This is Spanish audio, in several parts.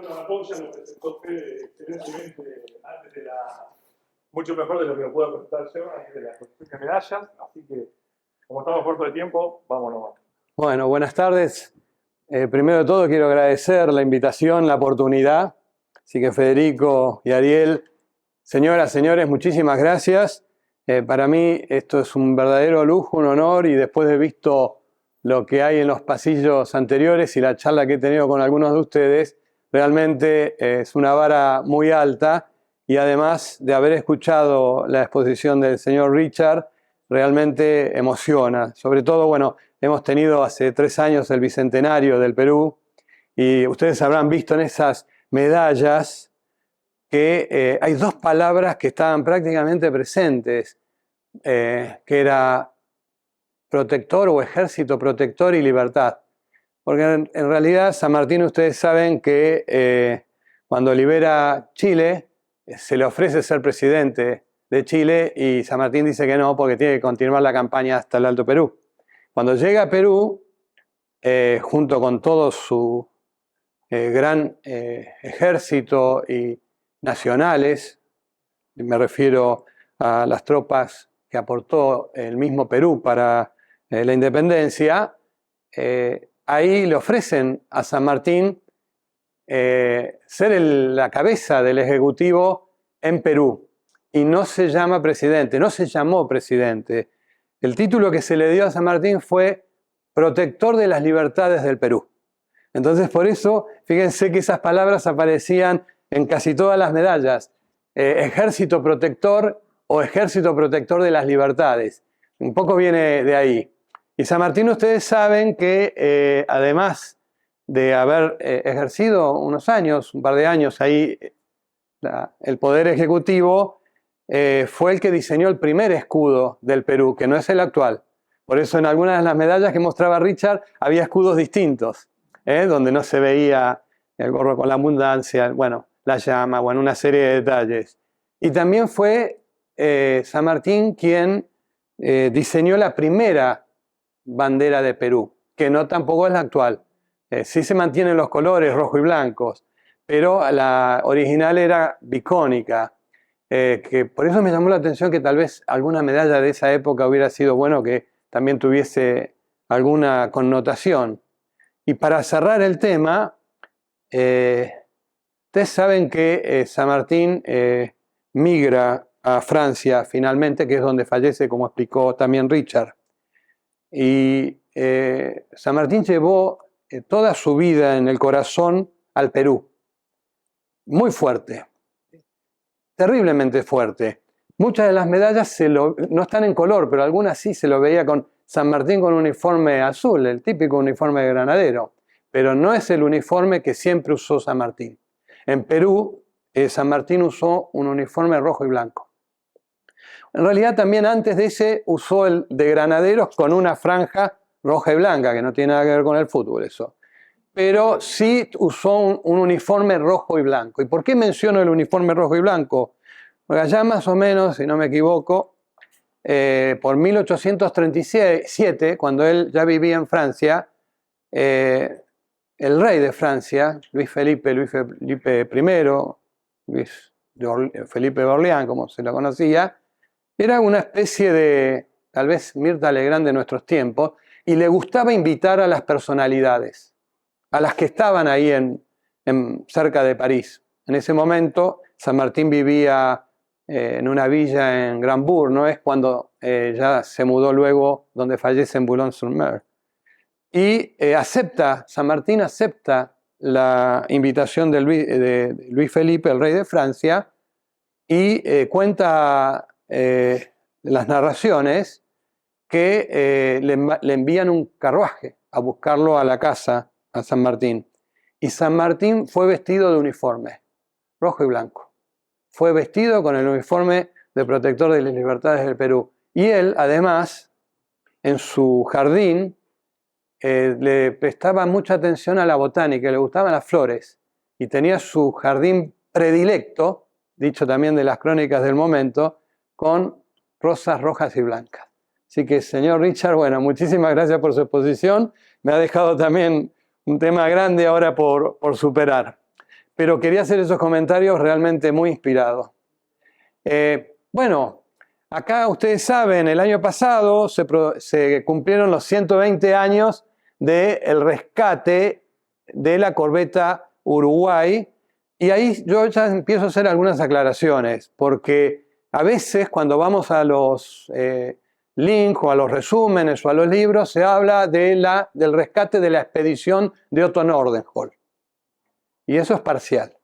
Pedro Ramón ya lo presentó Fede excelentemente antes de mucho mejor de lo que lo puedo presentar yo, antes de la construcción de medallas. Así que, como estamos cortos de tiempo, vámonos. Bueno, buenas tardes. Primero de todo quiero agradecer la invitación, la oportunidad. Así que Federico y Ariel, señoras, señores, muchísimas gracias. Para mí esto es un verdadero lujo, un honor, y después de visto lo que hay en los pasillos anteriores y la charla que he tenido con algunos de ustedes, realmente es una vara muy alta, y además de haber escuchado la exposición del señor Richard, realmente emociona. Sobre todo, bueno, hemos tenido hace 3 años el Bicentenario del Perú, y ustedes habrán visto en esas medallas que hay 2 palabras que estaban prácticamente presentes, que era protector o ejército protector y libertad. Porque en realidad San Martín, ustedes saben que cuando libera Chile, se le ofrece ser presidente de Chile, y San Martín dice que no, porque tiene que continuar la campaña hasta el Alto Perú. Cuando llega a Perú, junto con todo su gran ejército y nacionales, me refiero a las tropas que aportó el mismo Perú para la independencia, ahí le ofrecen a San Martín ser la cabeza del Ejecutivo en Perú, y no se llama presidente, no se llamó presidente. El título que se le dio a San Martín fue Protector de las Libertades del Perú. Entonces, por eso, fíjense que esas palabras aparecían en casi todas las medallas. Ejército protector o ejército protector de las libertades. Un poco viene de ahí. Y San Martín, ustedes saben que además de haber ejercido unos años, un par de años ahí, el poder ejecutivo, fue el que diseñó el primer escudo del Perú, que no es el actual. Por eso en algunas de las medallas que mostraba Richard había escudos distintos, donde no se veía el gorro con la abundancia, bueno, la llama, bueno, una serie de detalles. Y también fue San Martín quien diseñó la primera bandera de Perú, que no tampoco es la actual. Sí se mantienen los colores rojo y blancos, pero la original era bicónica, que por eso me llamó la atención que tal vez alguna medalla de esa época hubiera sido bueno que también tuviese alguna connotación. Y para cerrar el tema, ustedes saben que San Martín migra a Francia finalmente, que es donde fallece, como explicó también Richard. Y San Martín llevó toda su vida en el corazón al Perú. Muy fuerte, terriblemente fuerte. Muchas de las medallas no están en color, pero algunas sí se lo veía con San Martín con un uniforme azul, el típico uniforme de granadero. Pero no es el uniforme que siempre usó San Martín. En Perú, San Martín usó un uniforme rojo y blanco. En realidad también antes de ese usó el de granaderos con una franja roja y blanca, que no tiene nada que ver con el fútbol eso. Pero sí usó un uniforme rojo y blanco. ¿Y por qué menciono el uniforme rojo y blanco? Porque allá más o menos, si no me equivoco, por 1837, cuando él ya vivía en Francia, el rey de Francia, Luis Felipe I, Felipe de Orleans, como se lo conocía, era una especie de, tal vez, Mirta Legrand de nuestros tiempos, y le gustaba invitar a las personalidades, a las que estaban ahí cerca de París. En ese momento, San Martín vivía en una villa en Grambourg, ¿no? Es cuando ya se mudó luego donde fallece en Boulogne-sur-Mer. Y San Martín acepta la invitación de Luis Felipe, el rey de Francia, y cuenta las narraciones que le envían un carruaje a buscarlo a la casa a San Martín. Y San Martín fue vestido de uniforme, rojo y blanco. Fue vestido con el uniforme de protector de las libertades del Perú. Y él, además, en su jardín, le prestaba mucha atención a la botánica, le gustaban las flores, y tenía su jardín predilecto, dicho también de las crónicas del momento, con rosas rojas y blancas. Así que, señor Richard, bueno, muchísimas gracias por su exposición. Me ha dejado también un tema grande ahora por superar. pero quería hacer esos comentarios realmente muy inspirados. Bueno, acá ustedes saben, el año pasado se cumplieron los 120 años del rescate de la corbeta Uruguay, y ahí yo ya empiezo a hacer algunas aclaraciones, porque a veces cuando vamos a los links o a los resúmenes o a los libros se habla del rescate de la expedición de Otto Nordenskjöld. Y eso es parcial,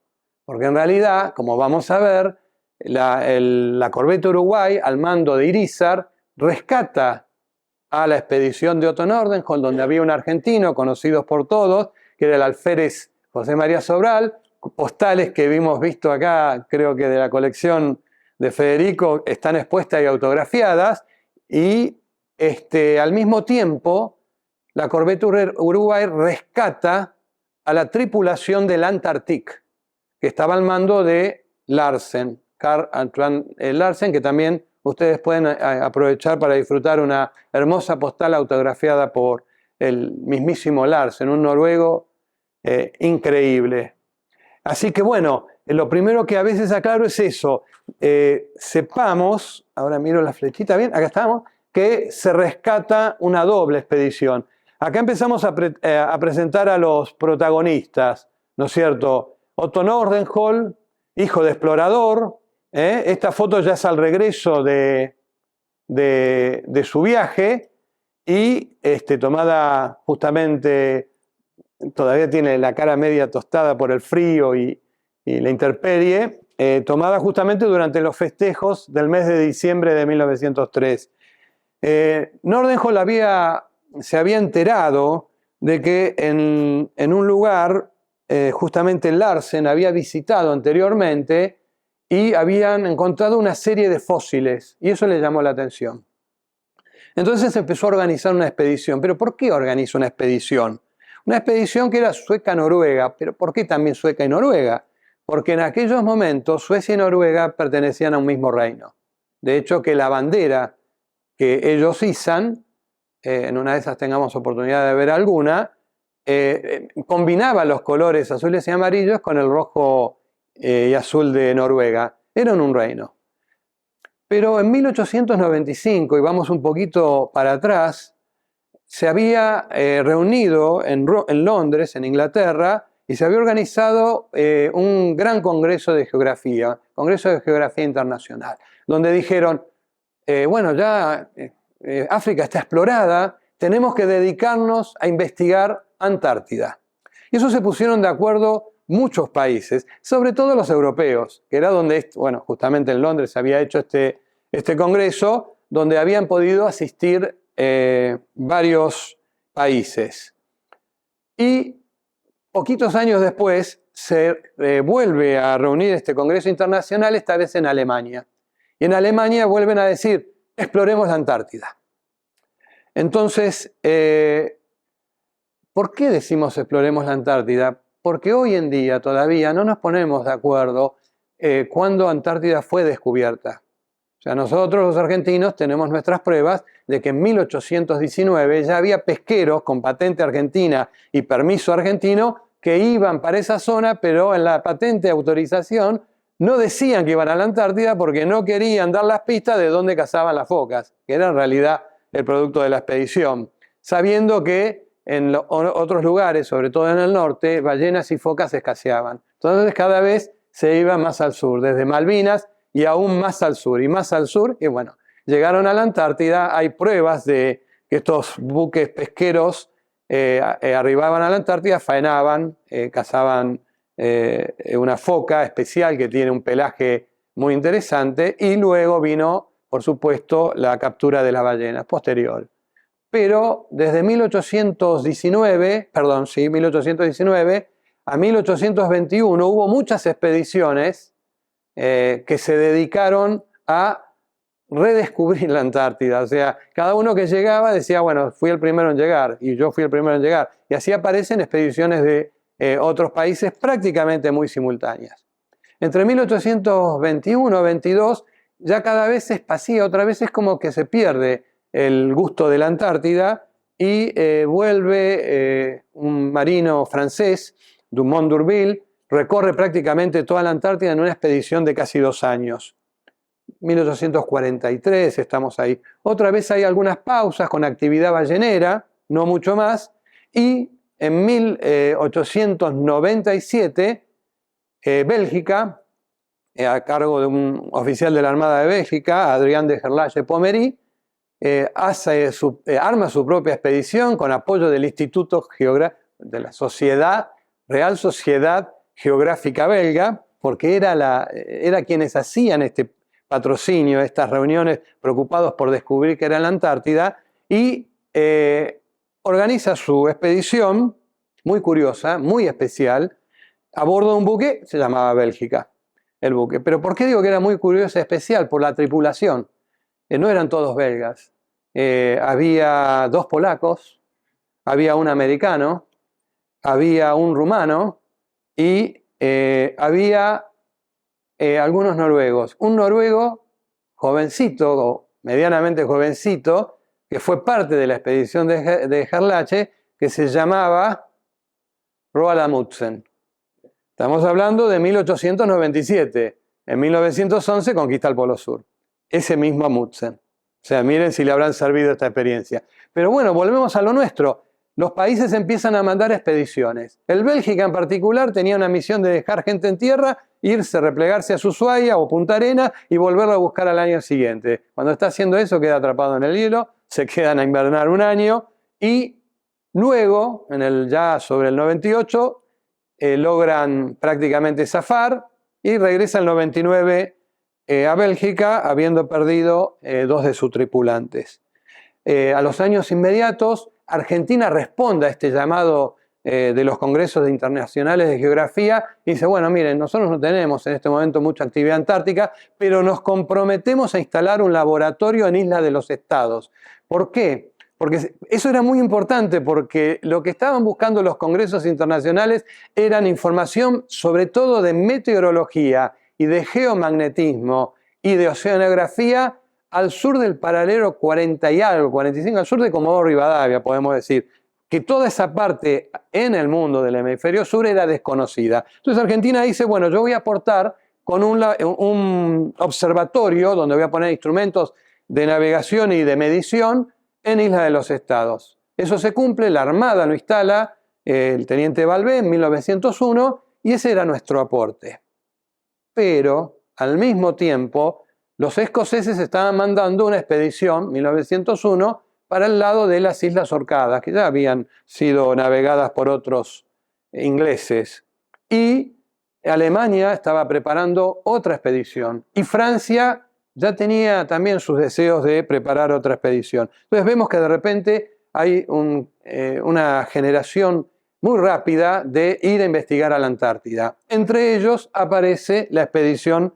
porque en realidad, como vamos a ver, la corbeta Uruguay, al mando de Irízar, rescata a la expedición de Otto Nordenskjöld, donde había un argentino conocido por todos, que era el alférez José María Sobral, postales que hemos visto acá, creo que de la colección de Federico, están expuestas y autografiadas, y al mismo tiempo, la corbeta Uruguay rescata a la tripulación del Antarctique, que estaba al mando de Larsen, Carl Antoine Larsen, que también ustedes pueden aprovechar para disfrutar una hermosa postal autografiada por el mismísimo Larsen, un noruego increíble. Así que bueno, lo primero que a veces aclaro es eso. Sepamos, ahora miro la flechita bien, acá estamos, que se rescata una doble expedición. Acá empezamos a presentar a los protagonistas, ¿no es cierto? Otto Nordenskjöld, hijo de explorador. Esta foto ya es al regreso de su viaje y tomada justamente, todavía tiene la cara media tostada por el frío y la intemperie, tomada justamente durante los festejos del mes de diciembre de 1903. Nordenskjöld se había enterado de que en un lugar, justamente Larsen había visitado anteriormente y habían encontrado una serie de fósiles, y eso le llamó la atención. Entonces empezó a organizar una expedición. ¿Pero por qué organizó una expedición? Una expedición que era sueca-noruega. ¿Pero por qué también sueca y noruega? Porque en aquellos momentos Suecia y Noruega pertenecían a un mismo reino. De hecho, que la bandera que ellos izan, en una de esas tengamos oportunidad de ver alguna, combinaba los colores azules y amarillos con el rojo y azul de Noruega. Eran un reino. Pero en 1895, y vamos un poquito para atrás, se había reunido en Londres, en Inglaterra, y se había organizado un gran congreso de geografía, Congreso de Geografía Internacional, donde dijeron, bueno, ya África está explorada, tenemos que dedicarnos a investigar Antártida. Y eso se pusieron de acuerdo muchos países, sobre todo los europeos, que era donde, bueno, justamente en Londres se había hecho este congreso, donde habían podido asistir varios países. Y poquitos años después se vuelve a reunir este congreso internacional, esta vez en Alemania. Y en Alemania vuelven a decir, exploremos la Antártida. Entonces, ¿por qué decimos exploremos la Antártida? Porque hoy en día todavía no nos ponemos de acuerdo cuándo Antártida fue descubierta. O sea, nosotros los argentinos tenemos nuestras pruebas de que en 1819 ya había pesqueros con patente argentina y permiso argentino que iban para esa zona, pero en la patente de autorización no decían que iban a la Antártida porque no querían dar las pistas de dónde cazaban las focas, que era en realidad el producto de la expedición, sabiendo que en otros lugares, sobre todo en el norte, ballenas y focas escaseaban. Entonces cada vez se iba más al sur, desde Malvinas y aún más al sur, y bueno, llegaron a la Antártida. Hay pruebas de que estos buques pesqueros arribaban a la Antártida, faenaban, cazaban una foca especial que tiene un pelaje muy interesante, y luego vino, por supuesto, la captura de las ballenas posterior. Pero desde 1819 a 1821 hubo muchas expediciones que se dedicaron a redescubrir la Antártida. O sea, cada uno que llegaba decía, bueno, fui el primero en llegar, y yo fui el primero en llegar. Y así aparecen expediciones de otros países prácticamente muy simultáneas. Entre 1821 y 22 ya cada vez se espacía, otra vez es como que se pierde el gusto de la Antártida, y vuelve un marino francés, Dumont d'Urville, recorre prácticamente toda la Antártida en una expedición de casi 2 años. 1843, estamos ahí. Otra vez hay algunas pausas con actividad ballenera, no mucho más, y en 1897, Bélgica, a cargo de un oficial de la Armada de Bélgica, Adrien de Gerlache-Pomery, arma su propia expedición con apoyo del Instituto de la Real Sociedad Geográfica Belga, porque era quienes hacían este patrocinio, estas reuniones preocupados por descubrir que era la Antártida, y organiza su expedición, muy curiosa, muy especial, a bordo de un buque, se llamaba Bélgica, el buque. Pero ¿por qué digo que era muy curiosa y especial? Por la tripulación. No eran todos belgas. Había 2 polacos, había un americano, había un rumano y había algunos noruegos. Un noruego jovencito, medianamente jovencito, que fue parte de la expedición de Gerlache, que se llamaba Roald Amundsen. Estamos hablando de 1897. En 1911 conquista el Polo Sur. Ese mismo Amundsen. O sea, miren si le habrán servido esta experiencia. Pero bueno, volvemos a lo nuestro. Los países empiezan a mandar expediciones. El Bélgica en particular tenía una misión de dejar gente en tierra, irse, replegarse a Ushuaia o Punta Arenas y volverlo a buscar al año siguiente. Cuando está haciendo eso queda atrapado en el hielo, se quedan a invernar un año y luego, ya sobre el 98, logran prácticamente zafar y regresa el 99 a Bélgica, habiendo perdido 2 de sus tripulantes. A los años inmediatos, Argentina responde a este llamado de los congresos internacionales de geografía y dice, bueno, miren, nosotros no tenemos en este momento mucha actividad antártica, pero nos comprometemos a instalar un laboratorio en Isla de los Estados. ¿Por qué? Porque eso era muy importante, porque lo que estaban buscando los congresos internacionales eran información sobre todo de meteorología y de geomagnetismo y de oceanografía al sur del paralelo 40 y algo, 45, al sur de Comodoro Rivadavia, podemos decir, que toda esa parte en el mundo del hemisferio sur era desconocida. Entonces Argentina dice, bueno, yo voy a aportar con un observatorio donde voy a poner instrumentos de navegación y de medición en Isla de los Estados. Eso se cumple, la Armada lo instala, el teniente Valvé en 1901, y ese era nuestro aporte. Pero, al mismo tiempo, los escoceses estaban mandando una expedición, 1901, para el lado de las Islas Orcadas, que ya habían sido navegadas por otros ingleses. Y Alemania estaba preparando otra expedición. Y Francia ya tenía también sus deseos de preparar otra expedición. Entonces vemos que de repente hay una generación muy rápida de ir a investigar a la Antártida. Entre ellos aparece la expedición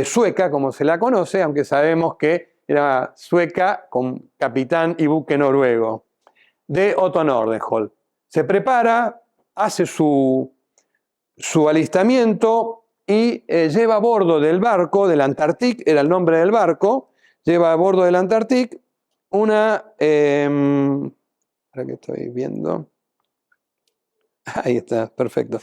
sueca, como se la conoce, aunque sabemos que era sueca con capitán y buque noruego, de Otto Nordenskjöld. Se prepara, hace su alistamiento y lleva a bordo del barco, del Antarctic, era el nombre del barco, lleva a bordo del Antarctic ahora que estoy viendo, ahí está, perfecto,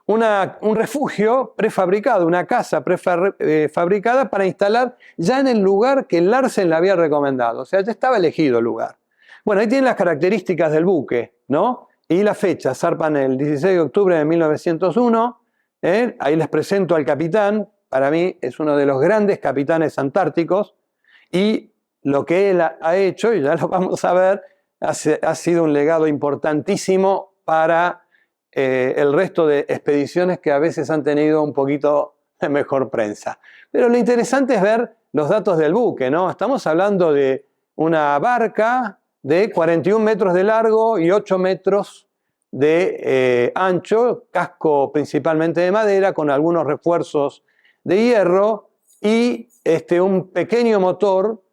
un refugio prefabricado, una casa prefabricada para instalar ya en el lugar que Larsen le había recomendado, o sea, ya estaba elegido el lugar. Bueno, ahí tienen las características del buque, ¿no? Y la fecha, zarpan el 16 de octubre de 1901, ahí les presento al capitán, para mí es uno de los grandes capitanes antárticos, y lo que él ha hecho, y ya lo vamos a ver, ha sido un legado importantísimo para el resto de expediciones que a veces han tenido un poquito de mejor prensa. Pero lo interesante es ver los datos del buque, ¿no? Estamos hablando de una barca de 41 metros de largo y 8 metros de ancho, casco principalmente de madera, con algunos refuerzos de hierro y un pequeño motor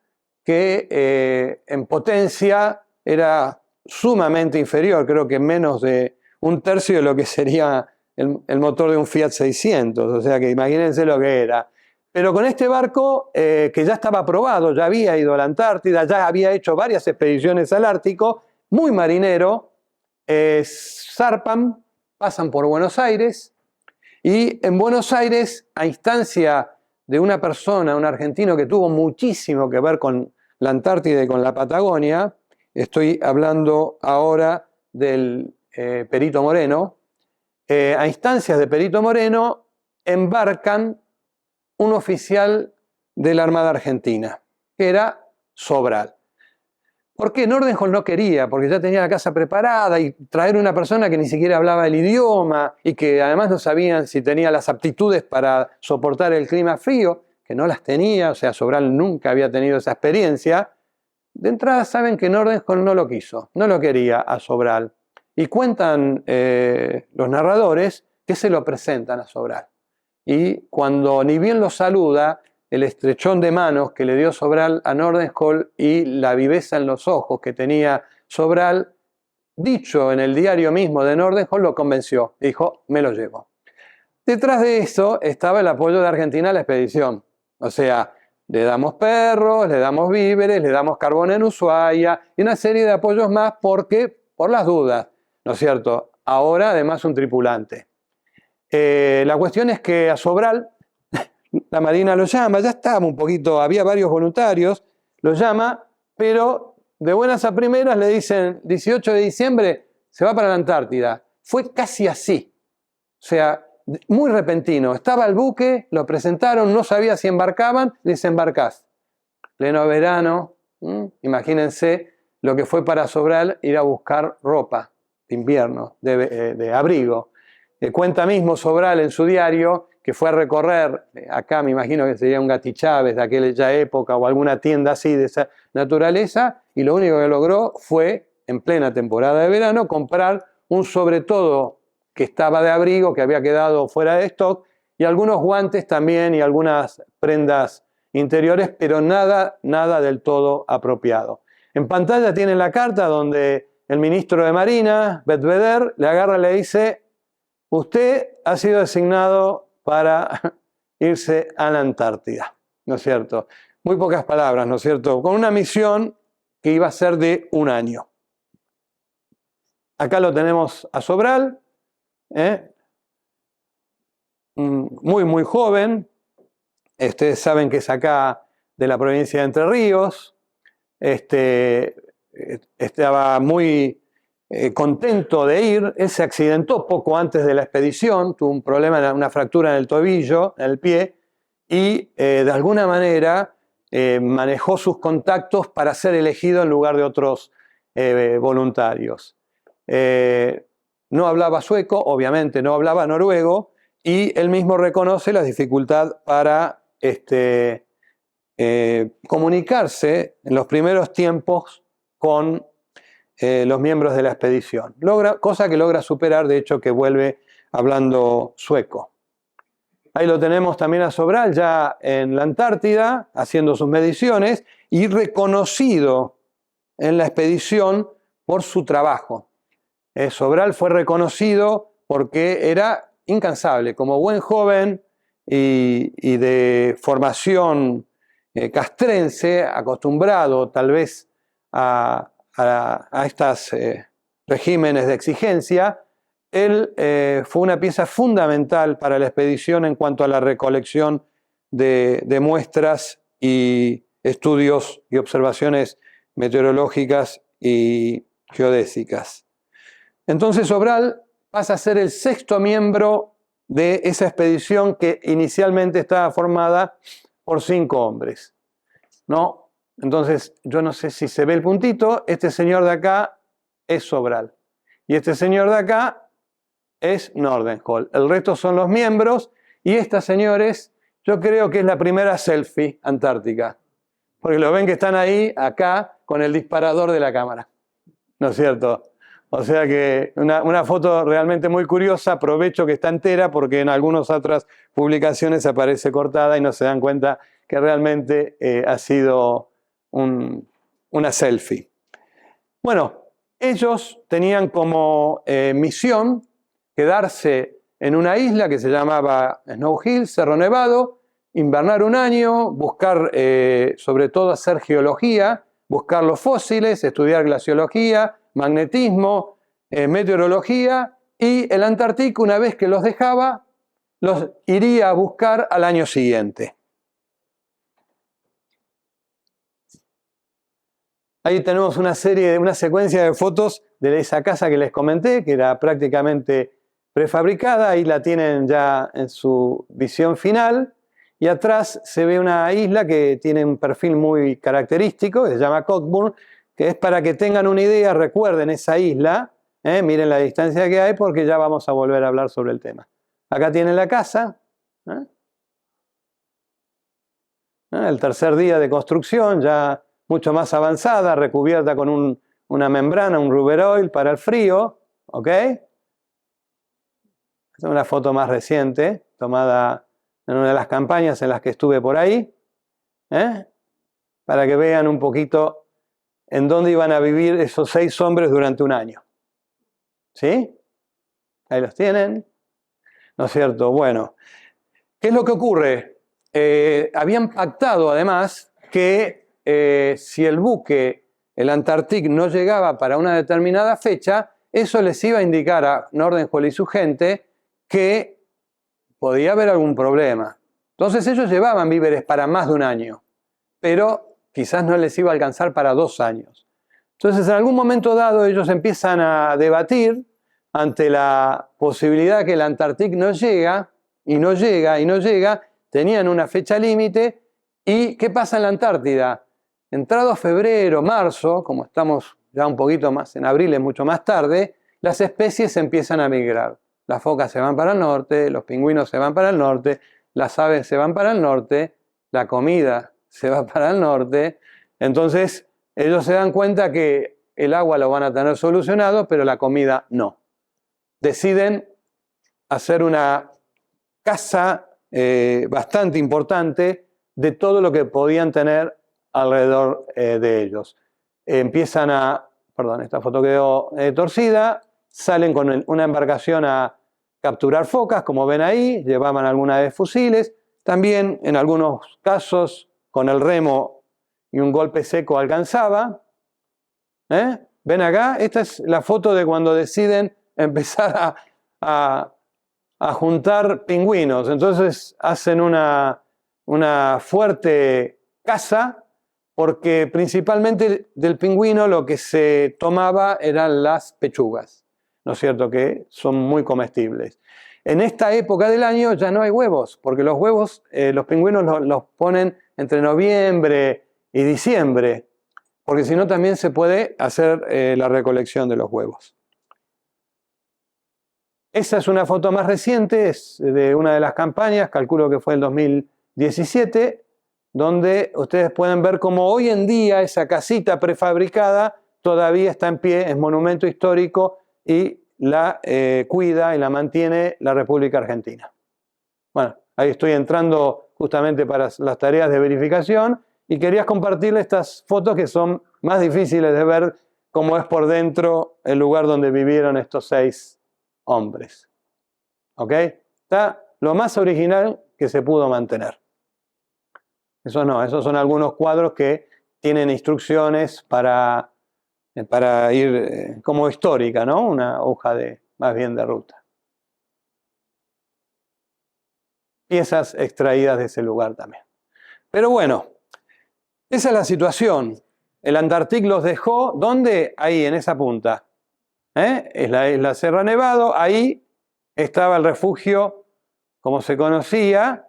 que en potencia era sumamente inferior, creo que menos de un tercio de lo que sería el motor de un Fiat 600, o sea que imagínense lo que era. Pero con este barco, que ya estaba probado, ya había ido a la Antártida, ya había hecho varias expediciones al Ártico, muy marinero, zarpan pasan por Buenos Aires y en Buenos Aires, a instancia de una persona, un argentino que tuvo muchísimo que ver con la Antártida y con la Patagonia, estoy hablando ahora del Perito Moreno, a instancias de Perito Moreno embarcan un oficial de la Armada Argentina, que era Sobral. ¿Por qué? Nordenhölt no quería, porque ya tenía la casa preparada y traer una persona que ni siquiera hablaba el idioma y que además no sabían si tenía las aptitudes para soportar el clima frío, que no las tenía, o sea, Sobral nunca había tenido esa experiencia. De entrada saben que Nordenhölt no lo quiso, no lo quería a Sobral. Y cuentan los narradores que se lo presentan a Sobral. Y cuando ni bien lo saluda, el estrechón de manos que le dio Sobral a Nordenhölt y la viveza en los ojos que tenía Sobral, dicho en el diario mismo de Nordenhölt, lo convenció. Dijo, me lo llevo. Detrás de eso estaba el apoyo de Argentina a la expedición. O sea, le damos perros, le damos víveres, le damos carbón en Ushuaia y una serie de apoyos más porque, por las dudas, ¿no es cierto? Ahora, además, un tripulante. La cuestión es que a Sobral la Marina lo llama, ya estaba un poquito, había varios voluntarios, lo llama, pero de buenas a primeras le dicen 18 de diciembre se va para la Antártida. Fue casi así, o sea, muy repentino. Estaba el buque, lo presentaron, no sabía si embarcaban, desembarcás. Pleno verano, imagínense lo que fue para Sobral ir a buscar ropa de invierno, de abrigo. Cuenta mismo Sobral en su diario que fue a recorrer, acá me imagino que sería un Gatti Chávez de aquella época o alguna tienda así de esa naturaleza, y lo único que logró fue, en plena temporada de verano, comprar un sobretodo que estaba de abrigo, que había quedado fuera de stock, y algunos guantes también y algunas prendas interiores, pero nada del todo apropiado. En pantalla tienen la carta donde el ministro de Marina, Bedveder, le agarra y le dice: usted ha sido designado para irse a la Antártida, ¿no es cierto? Muy pocas palabras, ¿no es cierto? Con una misión que iba a ser de 1 año. Acá lo tenemos a Sobral, muy joven. Ustedes saben que es acá de la provincia de Entre Ríos. Estaba muy contento de ir. Él se accidentó poco antes de la expedición, tuvo un problema, una fractura en el tobillo, en el pie, y de alguna manera manejó sus contactos para ser elegido en lugar de otros voluntarios. No hablaba sueco, obviamente no hablaba noruego, y él mismo reconoce la dificultad para comunicarse en los primeros tiempos con los miembros de la expedición, cosa que logra superar, de hecho que vuelve hablando sueco. Ahí lo tenemos también a Sobral ya en la Antártida haciendo sus mediciones y reconocido en la expedición por su trabajo. Sobral fue reconocido porque era incansable, como buen joven y de formación castrense, acostumbrado tal vez a estos regímenes de exigencia. Él fue una pieza fundamental para la expedición en cuanto a la recolección de muestras y estudios y observaciones meteorológicas y geodésicas. Entonces Sobral pasa a ser el 6º miembro de esa expedición que inicialmente estaba formada por 5 hombres, ¿no? Entonces, yo no sé si se ve el puntito, este señor de acá es Sobral y este señor de acá es Nordenhölt. El resto son los miembros y estas, señores, yo creo que es la primera selfie antártica, porque lo ven que están ahí, acá, con el disparador de la cámara, ¿no es cierto? O sea que una foto realmente muy curiosa. Aprovecho que está entera porque en algunas otras publicaciones aparece cortada y no se dan cuenta que realmente ha sido una selfie. Bueno, ellos tenían como misión quedarse en una isla que se llamaba Snow Hill, Cerro Nevado, invernar 1 año, buscar, sobre todo hacer geología, buscar los fósiles, estudiar glaciología, magnetismo, meteorología y el Antarctic, una vez que los dejaba, los iría a buscar al año siguiente. Ahí tenemos una secuencia de fotos de esa casa que les comenté, que era prácticamente prefabricada. Ahí la tienen ya en su visión final. Y atrás se ve una isla que tiene un perfil muy característico, que se llama Cockburn, que es para que tengan una idea, recuerden esa isla, miren la distancia que hay, porque ya vamos a volver a hablar sobre el tema. Acá tienen la casa, el tercer día de construcción, ya mucho más avanzada, recubierta con una membrana, un rubber oil para el frío, ¿ok? Esta es una foto más reciente, tomada en una de las campañas en las que estuve por ahí, para que vean un poquito en dónde iban a vivir esos 6 hombres durante un año. ¿Sí? Ahí los tienen. ¿No es cierto? Bueno, ¿qué es lo que ocurre? Habían pactado además que si el buque, el Antarctic, no llegaba para una determinada fecha, eso les iba a indicar a Nordenskjöld y su gente que podía haber algún problema. Entonces ellos llevaban víveres para más de un año, pero quizás no les iba a alcanzar para 2 años. Entonces en algún momento dado ellos empiezan a debatir ante la posibilidad que el Antarctic no llega, y no llega, y no llega. Tenían una fecha límite. ¿Y qué pasa en la Antártida? Entrado febrero, marzo, como estamos ya un poquito más en abril, es mucho más tarde, las especies empiezan a migrar. Las focas se van para el norte, los pingüinos se van para el norte, las aves se van para el norte, la comida se va para el norte. Entonces ellos se dan cuenta que el agua lo van a tener solucionado, pero la comida no. Deciden hacer una caza bastante importante de todo lo que podían tener alrededor de ellos. Empiezan perdón, esta foto quedó torcida, salen con una embarcación a capturar focas, como ven ahí, llevaban algunas de fusiles, también en algunos casos con el remo y un golpe seco alcanzaba. ¿Ven acá? Esta es la foto de cuando deciden empezar a juntar pingüinos. Entonces hacen una fuerte caza, porque principalmente del pingüino lo que se tomaba eran las pechugas, ¿no es cierto?, que son muy comestibles. En esta época del año ya no hay huevos, porque los huevos, los pingüinos los ponen entre noviembre y diciembre, porque si no también se puede hacer la recolección de los huevos. Esa es una foto más reciente, es de una de las campañas, calculo que fue el 2017, donde ustedes pueden ver cómo hoy en día esa casita prefabricada todavía está en pie, es monumento histórico y la cuida y la mantiene la República Argentina. Bueno, ahí estoy entrando justamente para las tareas de verificación y quería compartirles estas fotos que son más difíciles de ver cómo es por dentro el lugar donde vivieron estos 6 hombres. ¿Ok? Está lo más original que se pudo mantener. Eso no, esos son algunos cuadros que tienen instrucciones para ir como histórica, ¿no? Una hoja más bien de ruta. Piezas extraídas de ese lugar también. Pero bueno, esa es la situación. El Antarctic los dejó, ¿dónde? Ahí, en esa punta. Es la Sierra Nevado, ahí estaba el refugio, como se conocía,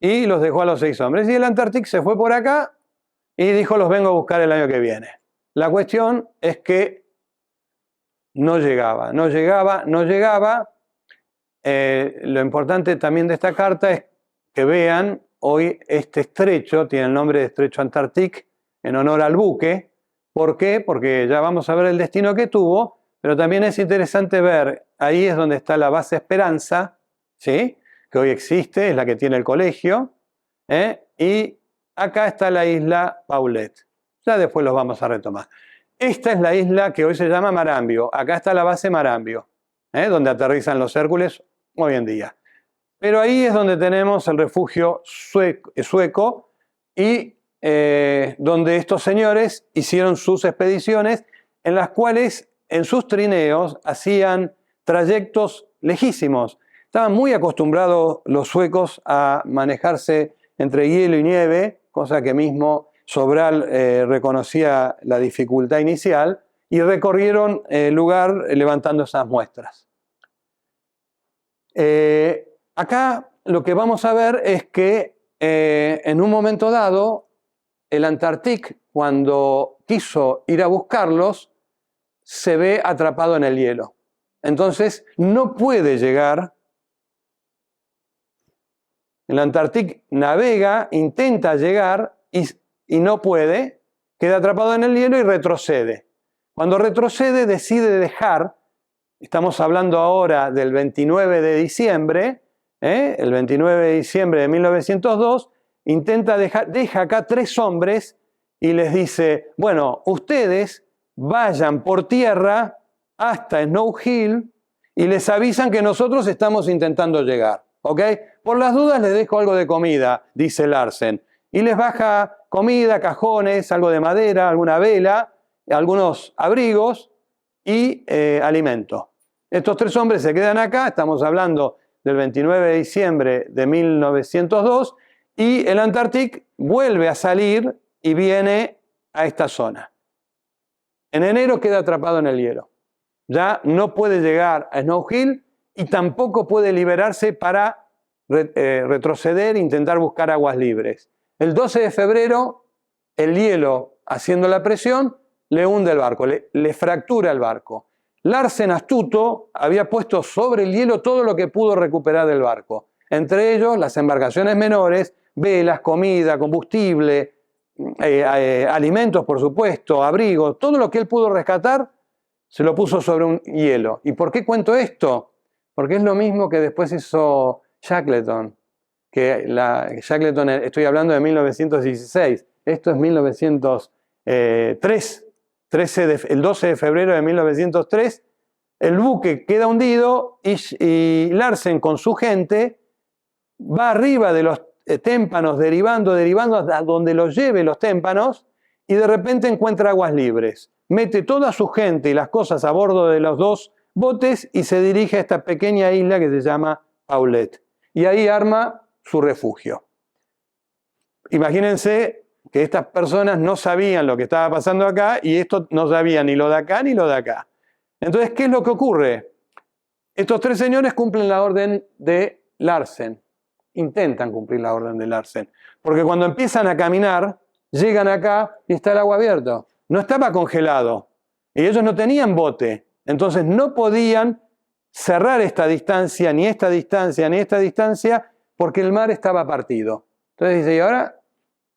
y los dejó a los 6 hombres. Y el Antarctic se fue por acá y dijo, los vengo a buscar el año que viene. La cuestión es que no llegaba. Lo importante también de esta carta es que vean, hoy este estrecho tiene el nombre de Estrecho Antarctic en honor al buque. ¿Por qué? Porque ya vamos a ver el destino que tuvo, pero también es interesante ver, ahí es donde está la base Esperanza, ¿sí?, que hoy existe, es la que tiene el colegio, y acá está la isla Paulet. Ya después los vamos a retomar. Esta es la isla que hoy se llama Marambio. Acá está la base Marambio, donde aterrizan los Hércules hoy en día. Pero ahí es donde tenemos el refugio sueco y donde estos señores hicieron sus expediciones, en las cuales en sus trineos hacían trayectos lejísimos. Estaban muy acostumbrados los suecos a manejarse entre hielo y nieve, cosa que mismo Sobral reconocía la dificultad inicial, y recorrieron el lugar levantando esas muestras. Acá lo que vamos a ver es que en un momento dado, el Antarctic, cuando quiso ir a buscarlos, se ve atrapado en el hielo. Entonces no puede llegar. El Antarctic navega, intenta llegar y no puede, queda atrapado en el hielo y retrocede. Cuando retrocede decide dejar, estamos hablando ahora del 29 de diciembre, el 29 de diciembre de 1902, deja acá 3 hombres y les dice, bueno, ustedes vayan por tierra hasta Snow Hill y les avisan que nosotros estamos intentando llegar, ¿ok? Por las dudas les dejo algo de comida, dice Larsen, y les baja comida, cajones, algo de madera, alguna vela, algunos abrigos y alimento. Estos 3 hombres se quedan acá, estamos hablando del 29 de diciembre de 1902, y el Antarctic vuelve a salir y viene a esta zona. En enero queda atrapado en el hielo. Ya no puede llegar a Snow Hill y tampoco puede liberarse para retroceder e intentar buscar aguas libres. El 12 de febrero, el hielo, haciendo la presión, le hunde el barco, le fractura el barco. Larsen, astuto, había puesto sobre el hielo todo lo que pudo recuperar del barco. Entre ellos, las embarcaciones menores, velas, comida, combustible, alimentos, por supuesto, abrigos, todo lo que él pudo rescatar, se lo puso sobre un hielo. ¿Y por qué cuento esto? Porque es lo mismo que después hizo Shackleton. Shackleton, estoy hablando de 1916. Esto es 1903. El 12 de febrero de 1903, el buque queda hundido y Larsen con su gente va arriba de los témpanos, derivando a donde los lleve los témpanos, y de repente encuentra aguas libres. Mete toda su gente y las cosas a bordo de los 2 botes y se dirige a esta pequeña isla que se llama Paulet. Y ahí arma su refugio. Imagínense que estas personas no sabían lo que estaba pasando acá y esto no sabía ni lo de acá ni lo de acá. Entonces, ¿qué es lo que ocurre? Estos 3 señores cumplen la orden de Larsen. Intentan cumplir la orden de Larsen. Porque cuando empiezan a caminar, llegan acá y está el agua abierto. No estaba congelado. Y ellos no tenían bote. Entonces no podían cerrar esta distancia, ni esta distancia, ni esta distancia, porque el mar estaba partido. Entonces dice, y ahora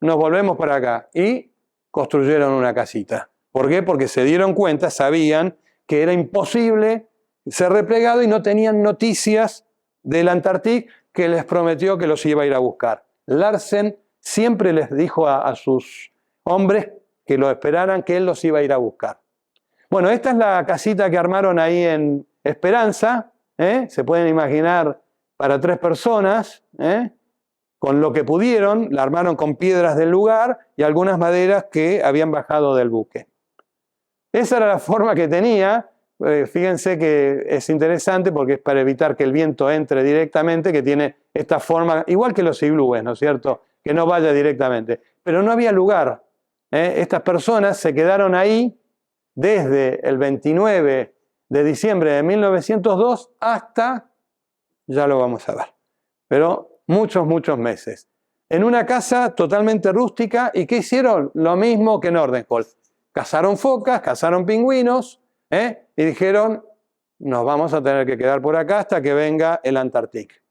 nos volvemos para acá. Y construyeron una casita. ¿Por qué? Porque se dieron cuenta, sabían que era imposible ser replegado y no tenían noticias del Antarctic, que les prometió que los iba a ir a buscar. Larsen siempre les dijo a sus hombres que lo esperaran, que él los iba a ir a buscar. Bueno, esta es la casita que armaron ahí en Esperanza, se pueden imaginar para 3 personas, con lo que pudieron, la armaron con piedras del lugar y algunas maderas que habían bajado del buque. Esa era la forma que tenía. Fíjense que es interesante porque es para evitar que el viento entre directamente, que tiene esta forma, igual que los iglúes, ¿no es cierto? Que no vaya directamente. Pero no había lugar. Estas personas se quedaron ahí desde el 29 de diciembre de 1902 hasta, ya lo vamos a ver, pero muchos meses. En una casa totalmente rústica. ¿Y qué hicieron? Lo mismo que Nordenskjöld. Cazaron focas, cazaron pingüinos, y dijeron, nos vamos a tener que quedar por acá hasta que venga el Antarctic.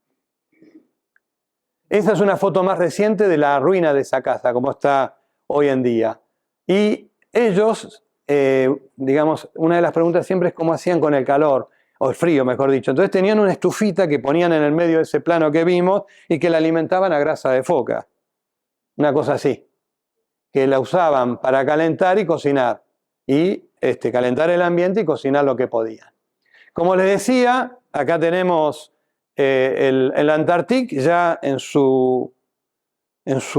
Esta es una foto más reciente de la ruina de esa casa, como está hoy en día. Y ellos, digamos, una de las preguntas siempre es cómo hacían con el calor, o el frío, mejor dicho. Entonces tenían una estufita que ponían en el medio de ese plano que vimos y que la alimentaban a grasa de foca. Una cosa así, que la usaban para calentar y cocinar. Y calentar el ambiente y cocinar lo que podían. Como les decía, acá tenemos el Antarctic ya en su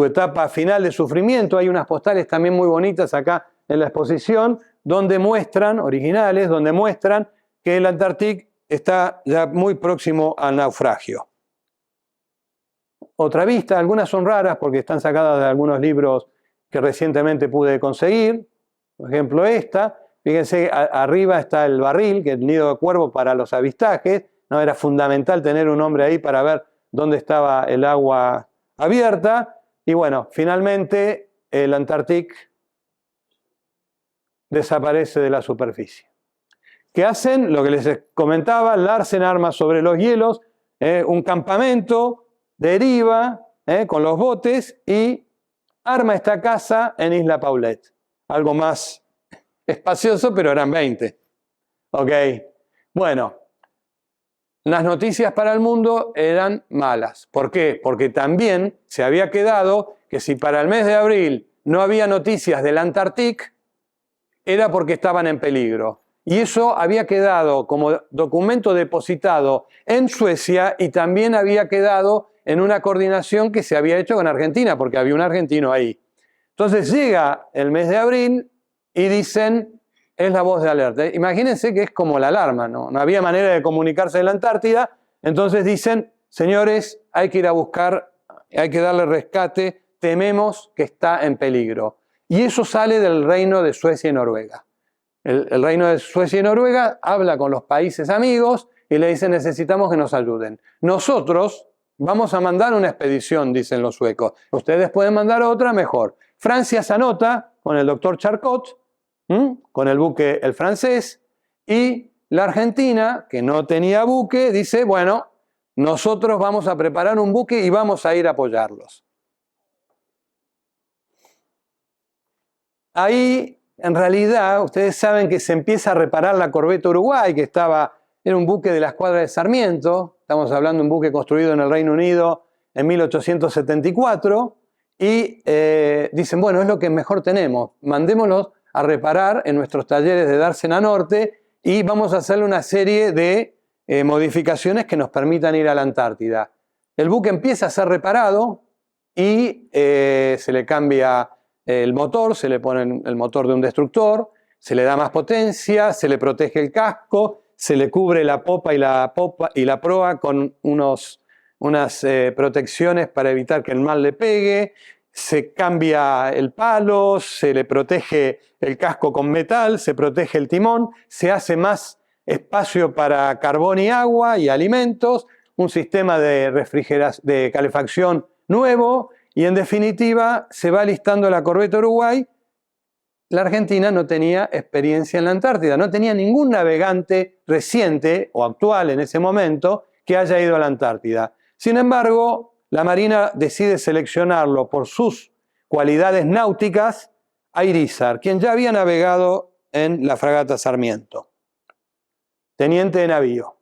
etapa final de sufrimiento. Hay unas postales también muy bonitas acá en la exposición, donde muestran, originales, donde muestran que el Antarctic está ya muy próximo al naufragio. Otra vista, algunas son raras porque están sacadas de algunos libros que recientemente pude conseguir. Por ejemplo, esta. Fíjense, arriba está el barril, que es el nido de cuervo para los avistajes. ¿No? Era fundamental tener un hombre ahí para ver dónde estaba el agua abierta. Y bueno, finalmente el Antarctic desaparece de la superficie. ¿Qué hacen? Lo que les comentaba, Larsen arma sobre los hielos un campamento, deriva con los botes y arma esta casa en Isla Paulet. Algo más espacioso, pero eran 20. Ok. Bueno, las noticias para el mundo eran malas. ¿Por qué? Porque también se había quedado que si para el mes de abril no había noticias del Antarctic, era porque estaban en peligro. Y eso había quedado como documento depositado en Suecia y también había quedado en una coordinación que se había hecho con Argentina, porque había un argentino ahí. Entonces llega el mes de abril y dicen, es la voz de alerta. Imagínense que es como la alarma, ¿no? No había manera de comunicarse en la Antártida, entonces dicen, señores, hay que ir a buscar, hay que darle rescate, tememos que está en peligro. Y eso sale del reino de Suecia y Noruega. El reino de Suecia y Noruega habla con los países amigos y le dice necesitamos que nos ayuden. Nosotros vamos a mandar una expedición, dicen los suecos. Ustedes pueden mandar otra, mejor. Francia se anota con el doctor Charcot, con el buque el francés, y la Argentina, que no tenía buque, dice, bueno, nosotros vamos a preparar un buque y vamos a ir a apoyarlos. Ahí, en realidad, ustedes saben que se empieza a reparar la corbeta Uruguay, que era un buque de la escuadra de Sarmiento, estamos hablando de un buque construido en el Reino Unido en 1874, y dicen, bueno, es lo que mejor tenemos, mandémoslos a reparar en nuestros talleres de Dársena Norte y vamos a hacerle una serie de modificaciones que nos permitan ir a la Antártida. El buque empieza a ser reparado y se le cambia el motor, se le pone el motor de un destructor, se le da más potencia, se le protege el casco, se le cubre la popa y la proa con unas protecciones para evitar que el mar le pegue, se cambia el palo, se le protege el casco con metal, se protege el timón, se hace más espacio para carbón y agua y alimentos, un sistema de calefacción nuevo y en definitiva se va alistando la corbeta Uruguay. La Argentina no tenía experiencia en la Antártida, no tenía ningún navegante reciente o actual en ese momento que haya ido a la Antártida. Sin embargo, la Marina decide seleccionarlo por sus cualidades náuticas a Irízar, quien ya había navegado en la fragata Sarmiento, teniente de navío.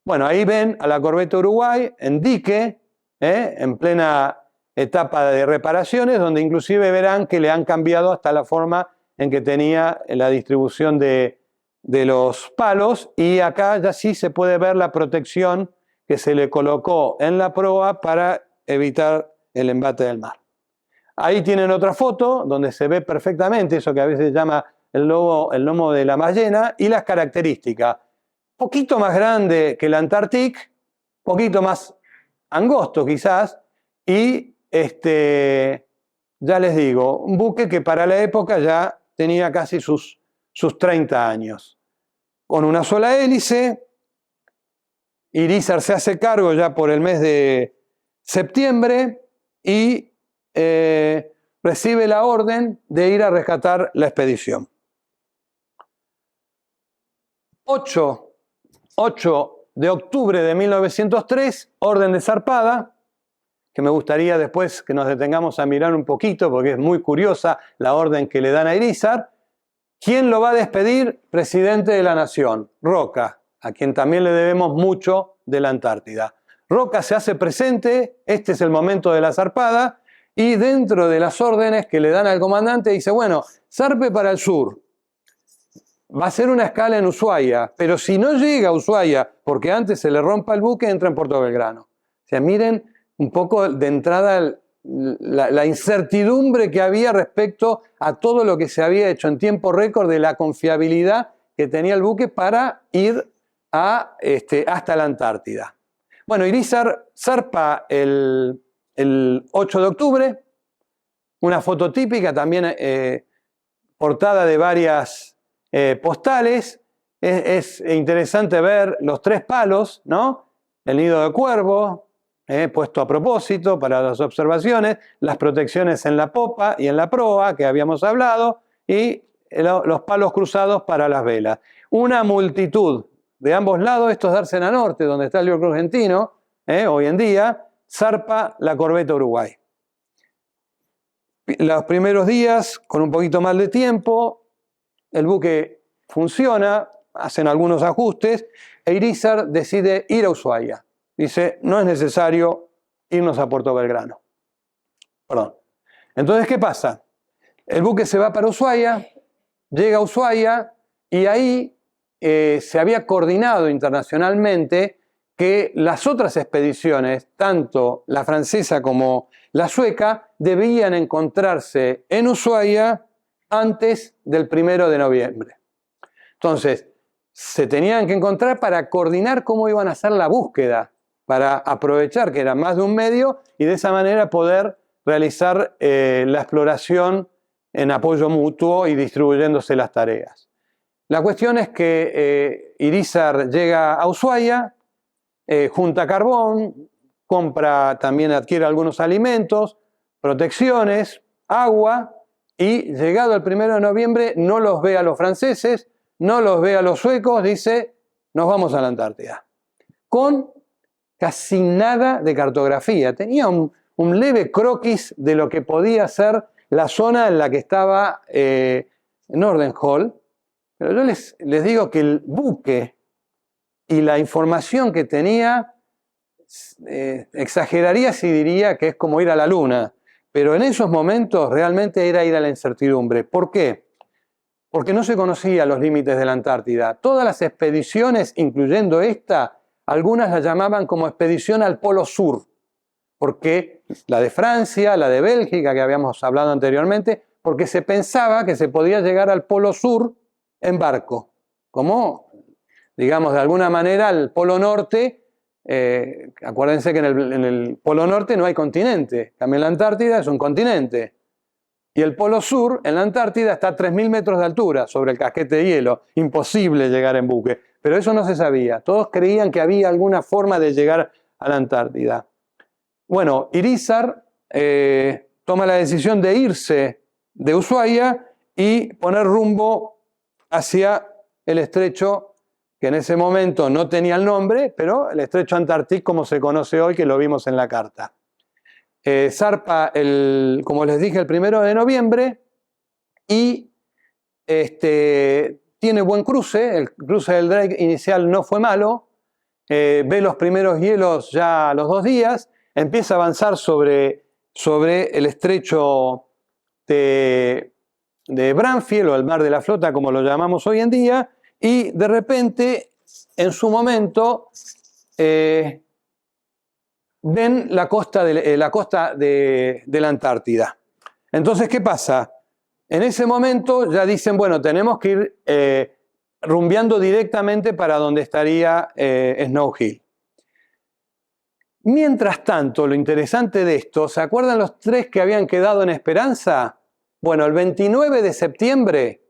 Bueno, ahí ven a la corbeta Uruguay en dique, en plena etapa de reparaciones, donde inclusive verán que le han cambiado hasta la forma en que tenía la distribución de los palos, y acá ya sí se puede ver la protección que se le colocó en la proa para evitar el embate del mar. Ahí tienen otra foto donde se ve perfectamente eso que a veces se llama el lomo de la ballena y las características. Poquito más grande que el Antarctic, poquito más angosto quizás, y ya les digo, un buque que para la época ya tenía casi sus 30 años. Con una sola hélice, Irízar se hace cargo ya por el mes de septiembre y recibe la orden de ir a rescatar la expedición. 8 de octubre de 1903, orden de zarpada, que me gustaría después que nos detengamos a mirar un poquito porque es muy curiosa la orden que le dan a Irízar. ¿Quién lo va a despedir? Presidente de la Nación, Roca, a quien también le debemos mucho de la Antártida. Roca se hace presente, este es el momento de la zarpada, y dentro de las órdenes que le dan al comandante dice, bueno, zarpe para el sur, va a ser una escala en Ushuaia, pero si no llega a Ushuaia, porque antes se le rompa el buque, entra en Puerto Belgrano. O sea, miren un poco de entrada la incertidumbre que había respecto a todo lo que se había hecho en tiempo récord de la confiabilidad que tenía el buque para ir hasta la Antártida. Bueno, Irízar zarpa el 8 de octubre, una foto típica, también portada de varias postales. Es interesante ver los 3 palos, ¿no? El nido de cuervo, puesto a propósito para las observaciones, las protecciones en la popa y en la proa, que habíamos hablado, y los palos cruzados para las velas. Una multitud de ambos lados, esto es Dársena Norte, donde está el Río Argentino, hoy en día, zarpa la corbeta Uruguay. Los primeros días, con un poquito más de tiempo, el buque funciona, hacen algunos ajustes, e Irízar decide ir a Ushuaia. Dice, no es necesario irnos a Puerto Belgrano. Perdón. Entonces, ¿qué pasa? El buque se va para Ushuaia, llega a Ushuaia, y ahí se había coordinado internacionalmente que las otras expediciones, tanto la francesa como la sueca, debían encontrarse en Ushuaia antes del 1 de noviembre. Entonces, se tenían que encontrar para coordinar cómo iban a hacer la búsqueda, para aprovechar que era más de un medio y de esa manera poder realizar la exploración en apoyo mutuo y distribuyéndose las tareas. La cuestión es que Irízar llega a Ushuaia, junta carbón, también adquiere algunos alimentos, protecciones, agua, y llegado el 1 de noviembre no los ve a los franceses, no los ve a los suecos, dice, nos vamos a la Antártida. Con casi nada de cartografía. Tenía un leve croquis de lo que podía ser la zona en la que estaba Nordenhall, pero yo les digo que el buque y la información que tenía, exageraría si diría que es como ir a la luna, pero en esos momentos realmente era ir a la incertidumbre. ¿Por qué? Porque no se conocían los límites de la Antártida. Todas las expediciones, incluyendo esta, algunas la llamaban como expedición al Polo Sur, porque la de Francia, la de Bélgica, que habíamos hablado anteriormente, porque se pensaba que se podía llegar al Polo Sur en barco, como, digamos, de alguna manera al Polo Norte. Acuérdense que en el Polo Norte no hay continente, también la Antártida es un continente. Y el Polo Sur, en la Antártida, está a 3.000 metros de altura sobre el casquete de hielo. Imposible llegar en buque. Pero eso no se sabía. Todos creían que había alguna forma de llegar a la Antártida. Bueno, Irízar toma la decisión de irse de Ushuaia y poner rumbo hacia el estrecho, que en ese momento no tenía el nombre, pero el estrecho Antártico como se conoce hoy, que lo vimos en la carta. Zarpa, como les dije, el 1 de noviembre y tiene buen cruce. El cruce del Drake inicial no fue malo. Ve los primeros hielos ya a los 2 días. Empieza a avanzar sobre el estrecho de Bransfield o el Mar de la Flota, como lo llamamos hoy en día, y de repente, en su momento, ven la costa de la Antártida. Entonces, ¿qué pasa? En ese momento ya dicen, bueno, tenemos que ir rumbeando directamente para donde estaría Snow Hill. Mientras tanto, lo interesante de esto, ¿se acuerdan los 3 que habían quedado en Esperanza? Bueno, el 29 de septiembre,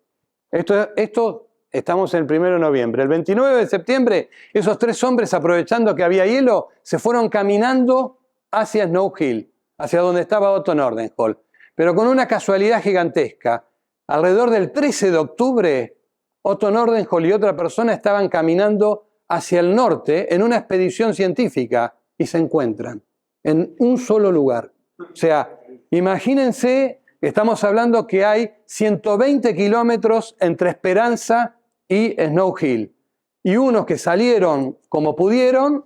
esto estamos en el 1 de noviembre, el 29 de septiembre, esos 3 hombres, aprovechando que había hielo, se fueron caminando hacia Snow Hill, hacia donde estaba Otto Nordenhall. Pero con una casualidad gigantesca, alrededor del 13 de octubre, Otto Nordenhall y otra persona estaban caminando hacia el norte en una expedición científica y se encuentran en un solo lugar. O sea, imagínense, estamos hablando que hay 120 kilómetros entre Esperanza y Snow Hill. Y unos que salieron como pudieron,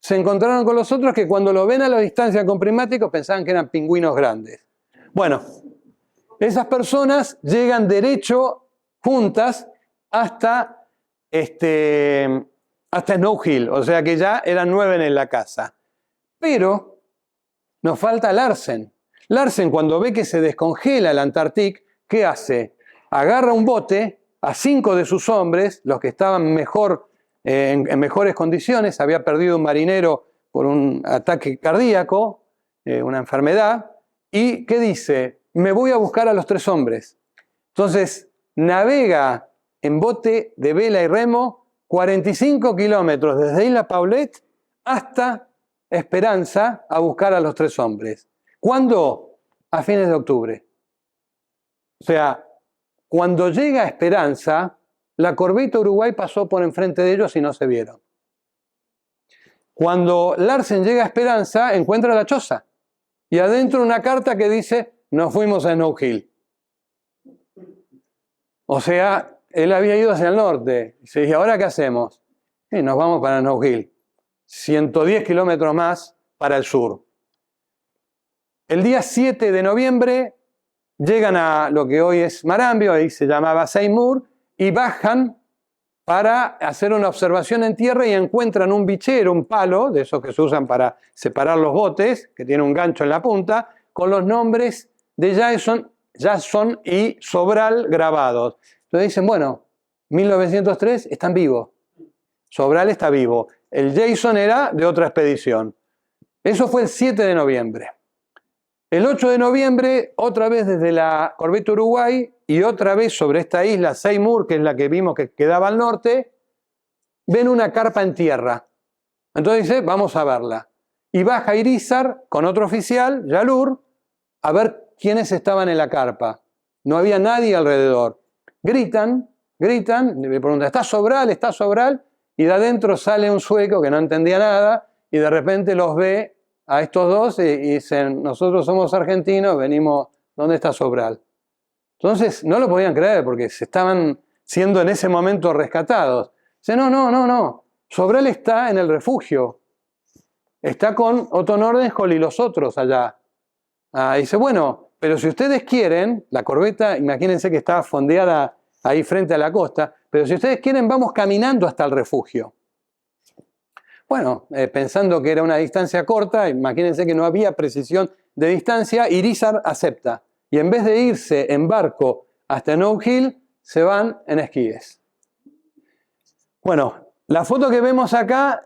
se encontraron con los otros que cuando lo ven a la distancia con prismáticos pensaban que eran pingüinos grandes. Bueno, esas personas llegan derecho, juntas, hasta Snow Hill, o sea que ya eran 9 en la casa. Pero nos falta Larsen. Larsen, cuando ve que se descongela el Antártico, ¿qué hace? Agarra un bote a 5 de sus hombres, los que estaban mejor en mejores condiciones, había perdido un marinero por un ataque cardíaco, una enfermedad, y ¿qué dice? Me voy a buscar a los 3 hombres. Entonces, navega en bote de vela y remo 45 kilómetros desde Isla Paulet hasta Esperanza a buscar a los 3 hombres. ¿Cuándo? A fines de octubre. O sea, cuando llega a Esperanza, la corbeta Uruguay pasó por enfrente de ellos y no se vieron. Cuando Larsen llega a Esperanza, encuentra la choza. Y adentro una carta que dice, nos fuimos a Snow Hill. O sea, él había ido hacia el norte. Y dice, ¿ahora qué hacemos? Y nos vamos para Snow Hill. 110 kilómetros más para el sur. El día 7 de noviembre llegan a lo que hoy es Marambio, ahí se llamaba Seymour, y bajan para hacer una observación en tierra y encuentran un bichero, un palo, de esos que se usan para separar los botes, que tiene un gancho en la punta, con los nombres de Jason y Sobral grabados. Entonces dicen, bueno, 1903 están vivos. Sobral está vivo. El Jason era de otra expedición. Eso fue el 7 de noviembre. El 8 de noviembre, otra vez desde la corbeta Uruguay y otra vez sobre esta isla Seymour, que es la que vimos que quedaba al norte, ven una carpa en tierra. Entonces dice, vamos a verla. Y baja Irizar con otro oficial, Yalur, a ver quiénes estaban en la carpa. No había nadie alrededor. Gritan, le preguntan, ¿está Sobral? ¿Está Sobral? Y de adentro sale un sueco que no entendía nada y de repente los ve a estos dos y dicen, nosotros somos argentinos, venimos, ¿dónde está Sobral? Entonces no lo podían creer porque se estaban siendo en ese momento rescatados. Dice, no, Sobral está en el refugio, está con Otto Nordenskjöld y los otros allá. Dice, bueno, pero si ustedes quieren, la corbeta, imagínense que estaba fondeada ahí frente a la costa, pero si ustedes quieren vamos caminando hasta el refugio. Bueno, pensando que era una distancia corta, imagínense que no había precisión de distancia, Irizar acepta. Y en vez de irse en barco hasta Snow Hill, se van en esquíes. Bueno, la foto que vemos acá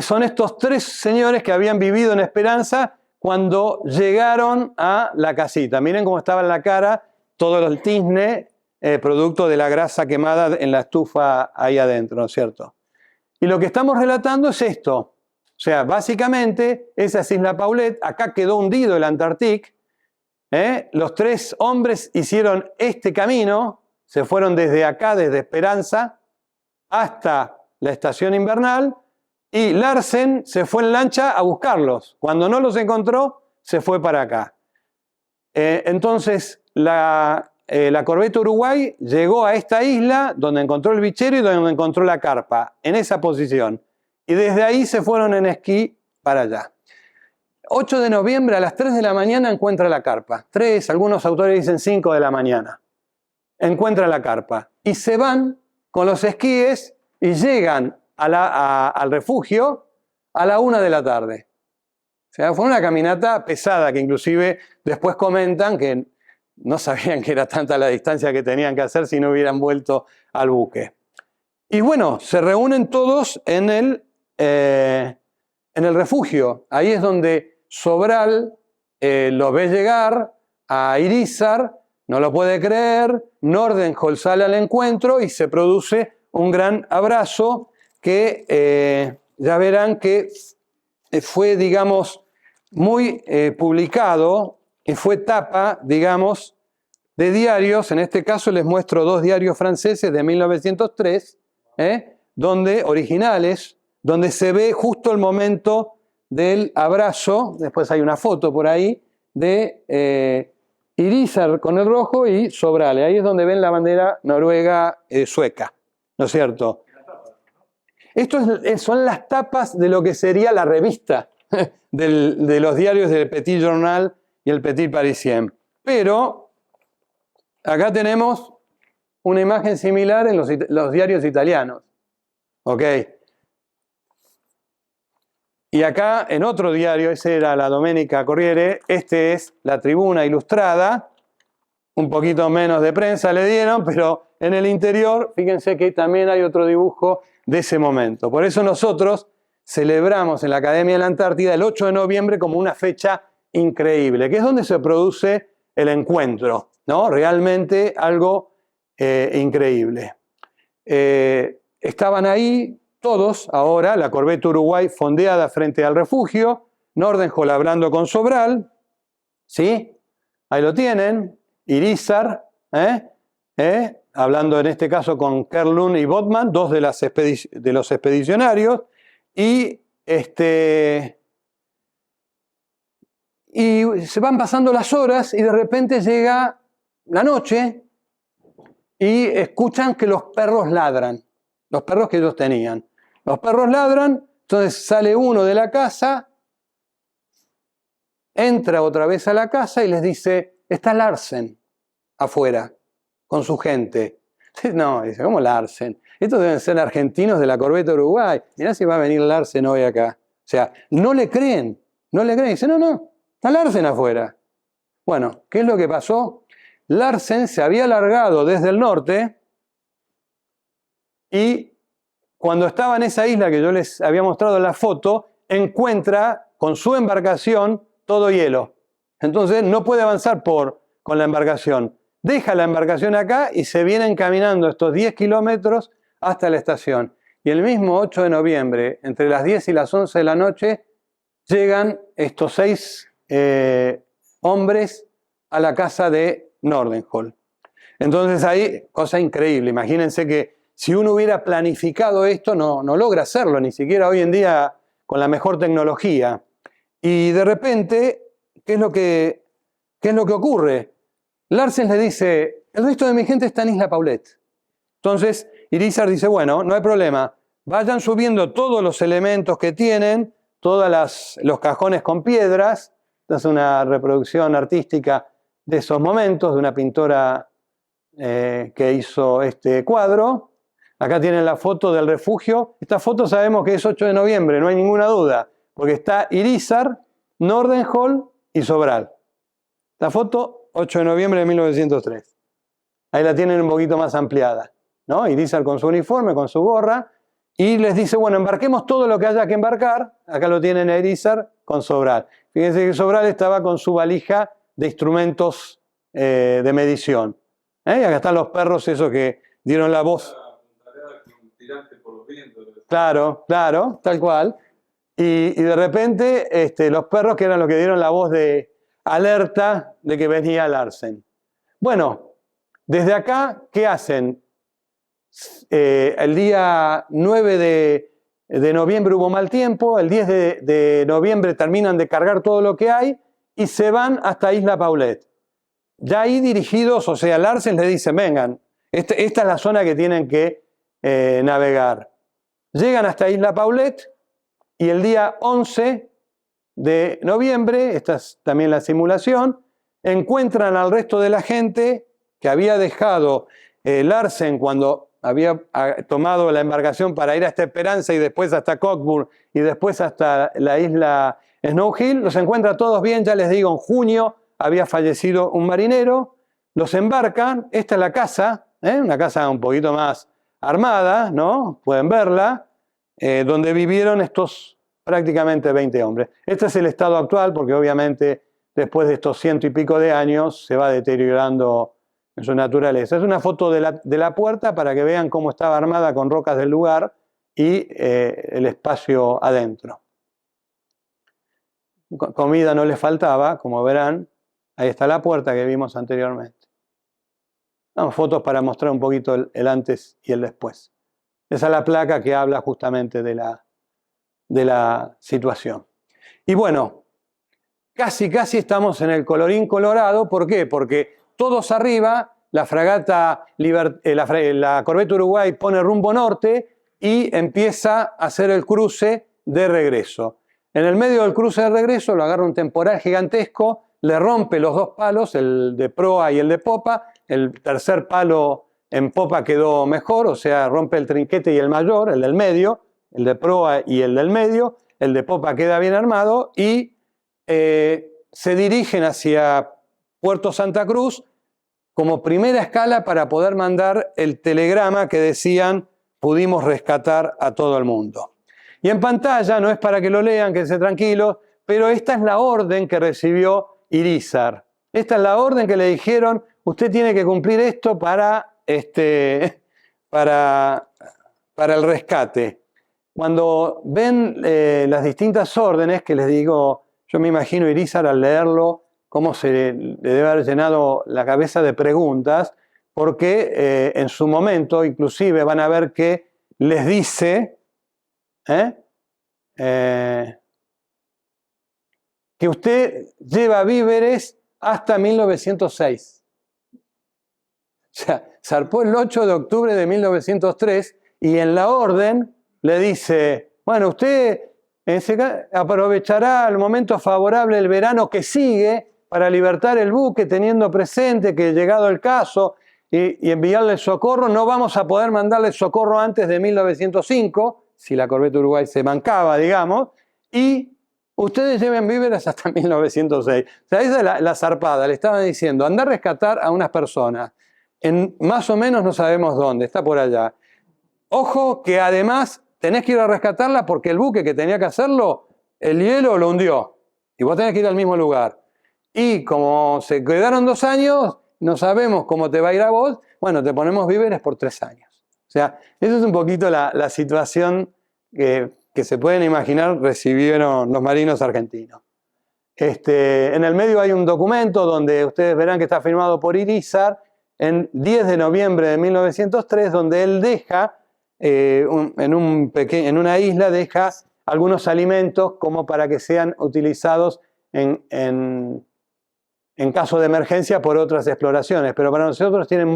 son estos 3 señores que habían vivido en Esperanza cuando llegaron a la casita. Miren cómo estaba en la cara todo el tizne, producto de la grasa quemada en la estufa ahí adentro, ¿no es cierto? Y lo que estamos relatando es esto. O sea, básicamente, esa es Isla Paulet, acá quedó hundido el Antarctic. Los 3 hombres hicieron este camino, se fueron desde acá, desde Esperanza, hasta la estación invernal, y Larsen se fue en lancha a buscarlos. Cuando no los encontró, se fue para acá. Entonces, la corbeta Uruguay llegó a esta isla donde encontró el bichero y donde encontró la carpa, en esa posición. Y desde ahí se fueron en esquí para allá. 8 de noviembre a las 3 de la mañana encuentra la carpa. 3, algunos autores dicen 5 de la mañana. Encuentra la carpa. Y se van con los esquíes y llegan al refugio a la 1 de la tarde. O sea, fue una caminata pesada que inclusive después comentan que no sabían que era tanta la distancia que tenían que hacer si no hubieran vuelto al buque. Y bueno, se reúnen todos en el refugio. Ahí es donde Sobral lo ve llegar a Irizar, no lo puede creer, Nordenskjöld sale al encuentro y se produce un gran abrazo que ya verán que fue, digamos, muy publicado y fue tapa, digamos, de diarios. En este caso les muestro 2 diarios franceses de 1903, originales, donde se ve justo el momento del abrazo. Después hay una foto por ahí de Irizar con el rojo y Sobral. Ahí es donde ven la bandera noruega sueca, ¿no es cierto? Estas son las tapas de lo que sería la revista de los diarios del Petit Journal y el Petit Parisien. Pero acá tenemos una imagen similar en los diarios italianos. ¿Ok? Y acá en otro diario, ese era la Domenica Corriere, este es la Tribuna Ilustrada, un poquito menos de prensa le dieron, pero en el interior, fíjense que también hay otro dibujo de ese momento. Por eso nosotros celebramos en la Academia de la Antártida el 8 de noviembre como una fecha increíble, que es donde se produce el encuentro, ¿no? Realmente algo increíble. Estaban ahí todos ahora, la corbeta Uruguay fondeada frente al refugio, Nordenskjöld hablando con Sobral, ¿sí? Ahí lo tienen, Irízar, hablando en este caso con Kerlund y Botman, dos de los expedicionarios, y se van pasando las horas y de repente llega la noche y escuchan que los perros ladran, los perros que ellos tenían. Los perros ladran, entonces sale uno de la casa, entra otra vez a la casa y les dice, está Larsen afuera con su gente. No, dice, ¿cómo Larsen? Estos deben ser argentinos de la corbeta Uruguay. Mirá si va a venir Larsen hoy acá. O sea, no le creen. Dice, no, está Larsen afuera. Bueno, ¿qué es lo que pasó? Larsen se había largado desde el norte y cuando estaba en esa isla que yo les había mostrado en la foto, encuentra con su embarcación todo hielo. Entonces no puede avanzar con la embarcación. Deja la embarcación acá y se vienen caminando estos 10 kilómetros hasta la estación. Y el mismo 8 de noviembre, entre las 10 y las 11 de la noche, llegan estos 6 hombres a la casa de Nordenskjöld. Entonces ahí, cosa increíble, imagínense que si uno hubiera planificado esto, no logra hacerlo, ni siquiera hoy en día con la mejor tecnología. Y de repente, ¿qué es lo que ocurre? Larsen le dice, el resto de mi gente está en Isla Paulet. Entonces, Irízar dice, bueno, no hay problema, vayan subiendo todos los elementos que tienen, todos los cajones con piedras. Esta es una reproducción artística de esos momentos, de una pintora que hizo este cuadro. Acá tienen la foto del refugio. Esta foto sabemos que es 8 de noviembre, no hay ninguna duda, porque está Irízar, Nordenskjöld y Sobral. La foto, 8 de noviembre de 1903. Ahí la tienen un poquito más ampliada, ¿no? Irízar con su uniforme, con su gorra, y les dice, bueno, embarquemos todo lo que haya que embarcar. Acá lo tienen a Irízar con Sobral. Fíjense que Sobral estaba con su valija de instrumentos de medición. Y acá están los perros esos que dieron la voz. Claro, tal cual. Y de repente los perros que eran los que dieron la voz de alerta de que venía Larsen. Bueno, desde acá, ¿qué hacen? El día 9 de noviembre hubo mal tiempo, el 10 de noviembre terminan de cargar todo lo que hay y se van hasta Isla Paulet. Ya ahí dirigidos, o sea, Larsen les dice, vengan, esta es la zona que tienen que navegar. Llegan hasta Isla Paulet y el día 11 de noviembre, esta es también la simulación, encuentran al resto de la gente que había dejado Larsen cuando había tomado la embarcación para ir hasta Esperanza y después hasta Cockburn y después hasta la isla Snow Hill. Los encuentra todos bien, ya les digo, en junio había fallecido un marinero, los embarcan, esta es la casa, una casa un poquito más armada, ¿no? Pueden verla, donde vivieron estos prácticamente 20 hombres. Este es el estado actual, porque obviamente después de estos 100 y pico de años se va deteriorando en su naturaleza. Es una foto de la puerta para que vean cómo estaba armada con rocas del lugar y el espacio adentro. Comida no les faltaba, como verán. Ahí está la puerta que vimos anteriormente. Vamos, fotos para mostrar un poquito el antes y el después. Esa es la placa que habla justamente de la situación. Y bueno, casi estamos en el colorín colorado. ¿Por qué? Porque todos arriba, la fragata, la corbeta Uruguay pone rumbo norte y empieza a hacer el cruce de regreso. En el medio del cruce de regreso lo agarra un temporal gigantesco, le rompe los dos palos, el de proa y el de popa. El tercer palo en popa quedó mejor, o sea, rompe el trinquete y el mayor, el del medio, el de proa y el del medio. El de popa queda bien armado y se dirigen hacia Puerto Santa Cruz como primera escala para poder mandar el telegrama que decían pudimos rescatar a todo el mundo. Y en pantalla, no es para que lo lean, quédense tranquilos, pero esta es la orden que recibió Irízar. Esta es la orden que le dijeron, usted tiene que cumplir esto para el rescate. Cuando ven las distintas órdenes, que les digo, yo me imagino Irízar al leerlo, cómo se le debe haber llenado la cabeza de preguntas, porque en su momento, inclusive, van a ver que les dice que usted lleva víveres hasta 1906. O sea, zarpó el 8 de octubre de 1903 y en la orden le dice, bueno, usted aprovechará el momento favorable el verano que sigue para libertar el buque, teniendo presente que llegado el caso y enviarle socorro, no vamos a poder mandarle socorro antes de 1905, si la corbeta Uruguay se mancaba, digamos, y ustedes lleven víveres hasta 1906. O sea, esa es la zarpada, le estaban diciendo, anda a rescatar a unas personas, en más o menos no sabemos dónde, está por allá. Ojo que además tenés que ir a rescatarla porque el buque que tenía que hacerlo, el hielo lo hundió, y vos tenés que ir al mismo lugar. Y como se quedaron 2 años, no sabemos cómo te va a ir a vos, bueno, te ponemos víveres por 3 años. O sea, eso es un poquito la situación que se pueden imaginar recibieron los marinos argentinos. En el medio hay un documento donde ustedes verán que está firmado por Irízar en 10 de noviembre de 1903, donde él deja, en una isla, deja algunos alimentos como para que sean utilizados en caso de emergencia por otras exploraciones, pero para nosotros tienen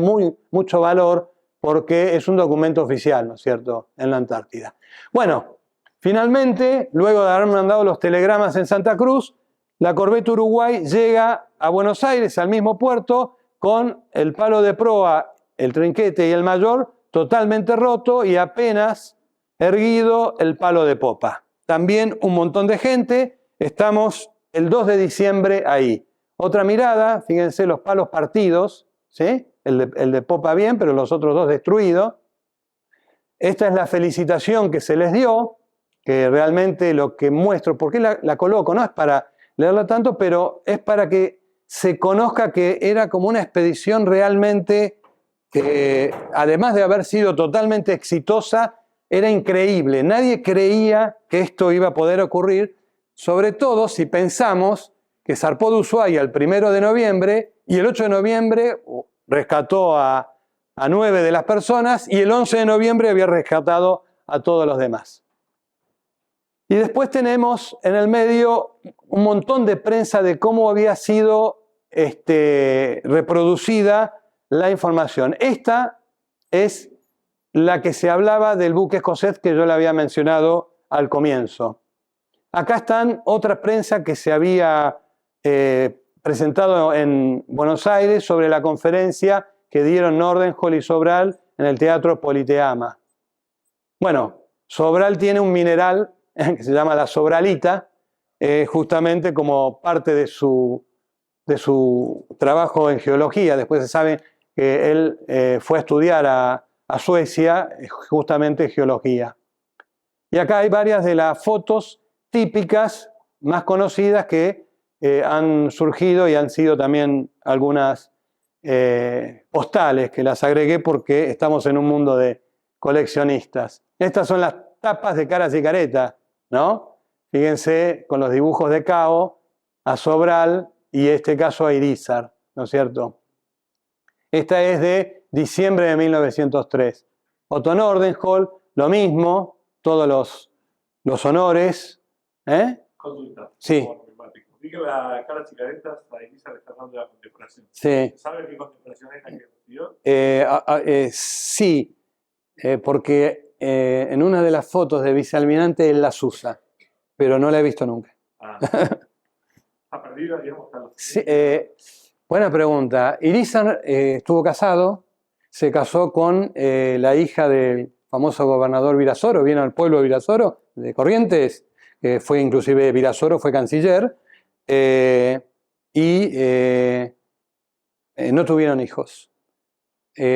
mucho valor porque es un documento oficial, ¿no es cierto?, en la Antártida. Bueno, finalmente, luego de haber mandado los telegramas en Santa Cruz, la corbeta Uruguay llega a Buenos Aires, al mismo puerto, con el palo de proa, el trinquete y el mayor totalmente roto y apenas erguido el palo de popa. También un montón de gente, estamos el 2 de diciembre ahí. Otra mirada, fíjense los palos partidos, ¿sí? El de popa bien, pero los otros 2 destruidos. Esta es la felicitación que se les dio, que realmente lo que muestro, ¿por qué la coloco? No es para leerla tanto, pero es para que se conozca que era como una expedición realmente, además de haber sido totalmente exitosa, era increíble. Nadie creía que esto iba a poder ocurrir, sobre todo si pensamos que zarpó de Ushuaia el 1 de noviembre y el 8 de noviembre rescató a 9 de las personas y el 11 de noviembre había rescatado a todos los demás. Y después tenemos en el medio un montón de prensa de cómo había sido reproducida la información. Esta es la que se hablaba del buque escocés que yo le había mencionado al comienzo. Acá están otra prensa que se había presentado en Buenos Aires sobre la conferencia que dieron Nordenhall y Sobral en el Teatro Politeama. Bueno, Sobral tiene un mineral que se llama la sobralita, justamente como parte de su trabajo en geología. Después se sabe que él fue a estudiar a Suecia justamente geología. Y acá hay varias de las fotos típicas más conocidas que han surgido y han sido también algunas postales que las agregué porque estamos en un mundo de coleccionistas. Estas son las tapas de Caras y Caretas, ¿no? Fíjense con los dibujos de Cao, a Sobral y en este caso a Irízar, ¿no es cierto? Esta es de diciembre de 1903. Otto Nordenhall, lo mismo, todos los honores. Consulta. Sí. Vi que la Caras y Caretas, a Irízar le está dando la condecoración. Sí. ¿Sabe qué condecoración es la que recibió? Sí, porque en una de las fotos de vicealmirante él las usa, pero no la he visto nunca. ¿Está perdida, digamos? Sí, buena pregunta. Irízar estuvo casado, se casó con la hija del famoso gobernador Virasoro, vino al pueblo de Virasoro, de Corrientes, fue inclusive Virasoro, fue canciller, y no tuvieron hijos.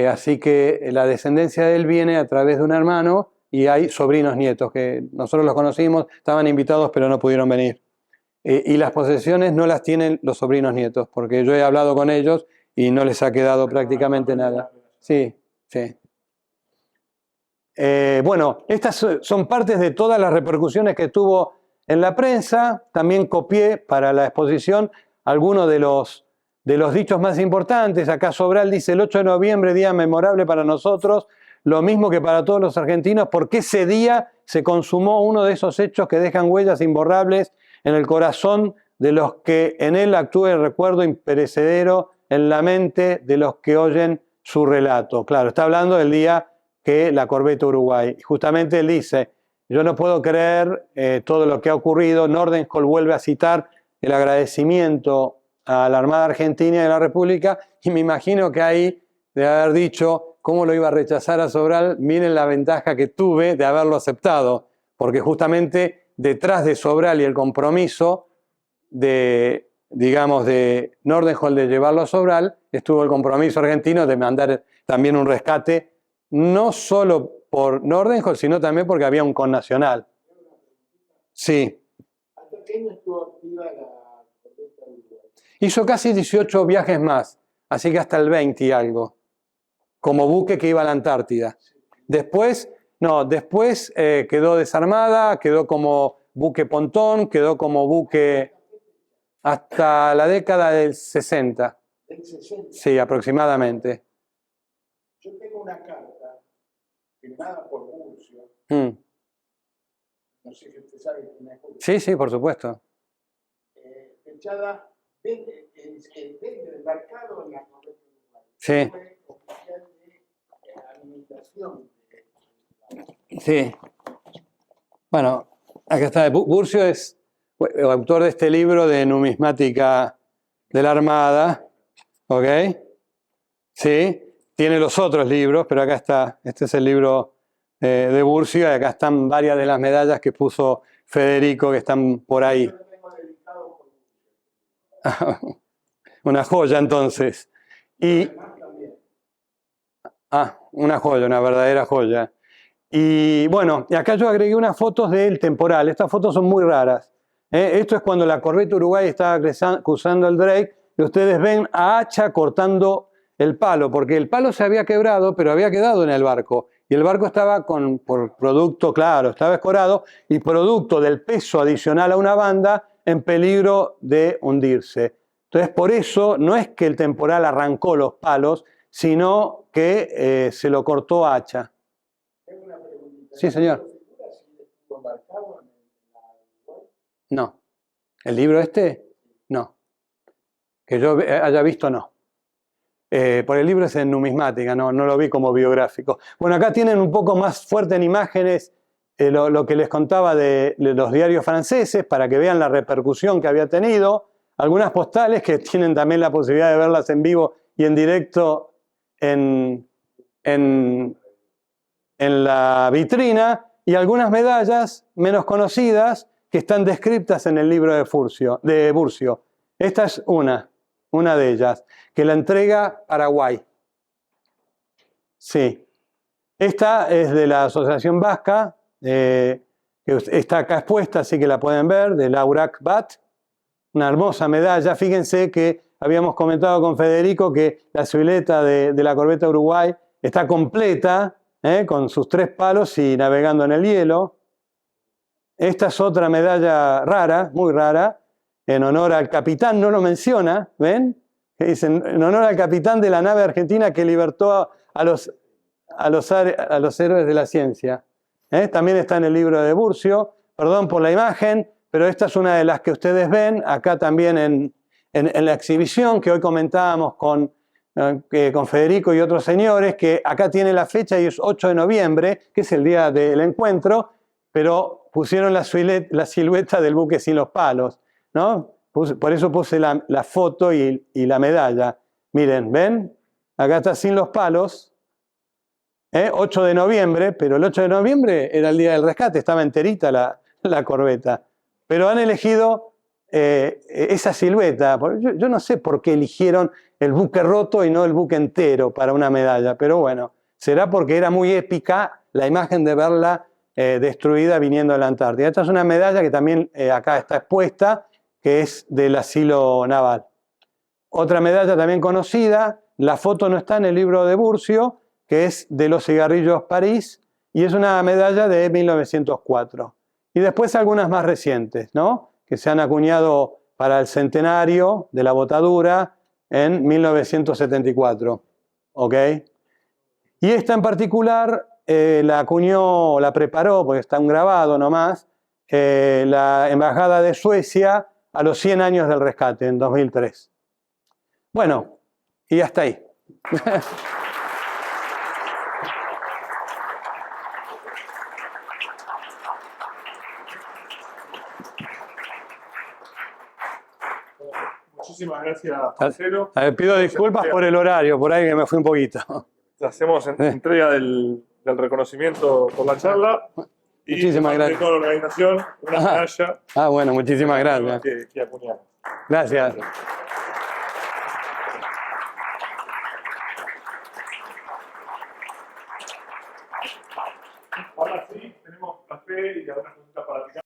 así que la descendencia de él viene a través de un hermano y hay sobrinos nietos que nosotros los conocimos, estaban invitados pero no pudieron venir. Y las posesiones no las tienen los sobrinos nietos, porque yo he hablado con ellos y no les ha quedado prácticamente nada. Sí, sí. Bueno, estas son partes de todas las repercusiones que tuvo en la prensa. También copié para la exposición algunos de los dichos más importantes. Acá Sobral dice: el 8 de noviembre, día memorable para nosotros, lo mismo que para todos los argentinos, porque ese día se consumó uno de esos hechos que dejan huellas imborrables en el corazón de los que en él actúe el recuerdo imperecedero en la mente de los que oyen su relato. Claro, está hablando del día que la corbeta Uruguay. Justamente él dice: yo no puedo creer todo lo que ha ocurrido. Nordenskjöld vuelve a citar el agradecimiento a la Armada Argentina y a la República, y me imagino que ahí de haber dicho: ¿cómo lo iba a rechazar a Sobral? Miren la ventaja que tuve de haberlo aceptado, porque justamente detrás de Sobral y el compromiso de, digamos, de Nordenskjöld de llevarlo a Sobral, estuvo el compromiso argentino de mandar también un rescate, no solo por Nordenskjöld, sino también porque había un connacional. Sí. ¿Hasta qué año estuvo activa la corbeta Uruguay? Hizo casi 18 viajes más, así que hasta el 20 y algo, como buque que iba a la Antártida. Después quedó desarmada, quedó como buque pontón, quedó como buque hasta la década del 60. ¿Del 60? Sí, aproximadamente. Yo tengo una carta firmada por Burcio. No sé si usted sabe quién es Burcio. Sí, sí, por supuesto. Fechada del embarcado en la corbeta Uruguay. Sí. Fue oficial de administración. Sí. Bueno, acá está. Burcio es el autor de este libro de numismática de la Armada. ¿Ok? Sí. Tiene los otros libros, pero acá está. Este es el libro de Burcio, y acá están varias de las medallas que puso Federico, que están por ahí. Una joya, entonces. Y una joya, una verdadera joya. Y bueno, y acá yo agregué unas fotos del temporal. Estas fotos son muy raras. Esto es cuando la corbeta Uruguay estaba cruzando el Drake, y ustedes ven a Hacha cortando el palo, porque el palo se había quebrado, pero había quedado en el barco. Y el barco estaba por producto, claro, estaba escorado, y producto del peso adicional a una banda, en peligro de hundirse. Entonces, por eso, no es que el temporal arrancó los palos, sino que se lo cortó a Hacha. Sí, señor. No. ¿El libro este? No. Que yo haya visto, no. Por el libro es en numismática, no lo vi como biográfico. Bueno, acá tienen un poco más fuerte en imágenes lo que les contaba de los diarios franceses, para que vean la repercusión que había tenido. Algunas postales que tienen también la posibilidad de verlas en vivo y en directo en la vitrina, y algunas medallas menos conocidas que están descritas en el libro de Burcio. Esta es una de ellas, que la entrega Paraguay. Sí. Esta es de la Asociación Vasca, que está acá expuesta, así que la pueden ver, de Laurac Bat. Una hermosa medalla. Fíjense que habíamos comentado con Federico que la silueta de la corbeta Uruguay está completa, con sus 3 palos y navegando en el hielo. Esta es otra medalla rara, muy rara, en honor al capitán, no lo menciona, ¿ven? Que dicen, en honor al capitán de la nave argentina que libertó a los héroes de la ciencia. También está en el libro de Burcio. Perdón por la imagen, pero esta es una de las que ustedes ven acá también en la exhibición que hoy comentábamos con Federico y otros señores, que acá tiene la fecha y es 8 de noviembre, que es el día del encuentro, pero pusieron la silueta del buque sin los palos, ¿no? Por eso puse la foto y la medalla. Miren, ¿ven? Acá está sin los palos. 8 de noviembre, pero el 8 de noviembre era el día del rescate, estaba enterita la corbeta. Pero han elegido esa silueta. Yo no sé por qué eligieron el buque roto y no el buque entero para una medalla, pero bueno, será porque era muy épica la imagen de verla destruida viniendo de la Antártida. Esta es una medalla que también acá está expuesta, que es del asilo naval. Otra medalla también conocida, la foto no está en el libro de Burcio, que es de los cigarrillos París, y es una medalla de 1904. Y después algunas más recientes, ¿no?, que se han acuñado para el centenario de la botadura en 1974. ¿Ok? Y esta en particular la acuñó, la preparó, porque está un grabado nomás, la Embajada de Suecia a los 100 años del rescate, en 2003. Bueno, y hasta ahí. Muchísimas gracias, Marcelo. Pido disculpas por el horario, por ahí que me fui un poquito. Hacemos entrega del reconocimiento por la charla. Muchísimas Y gracias. de toda la organización, una medalla. Bueno, muchísimas gracias. Que acuñamos. Gracias. Ahora sí, tenemos café y algunas cositas para picar.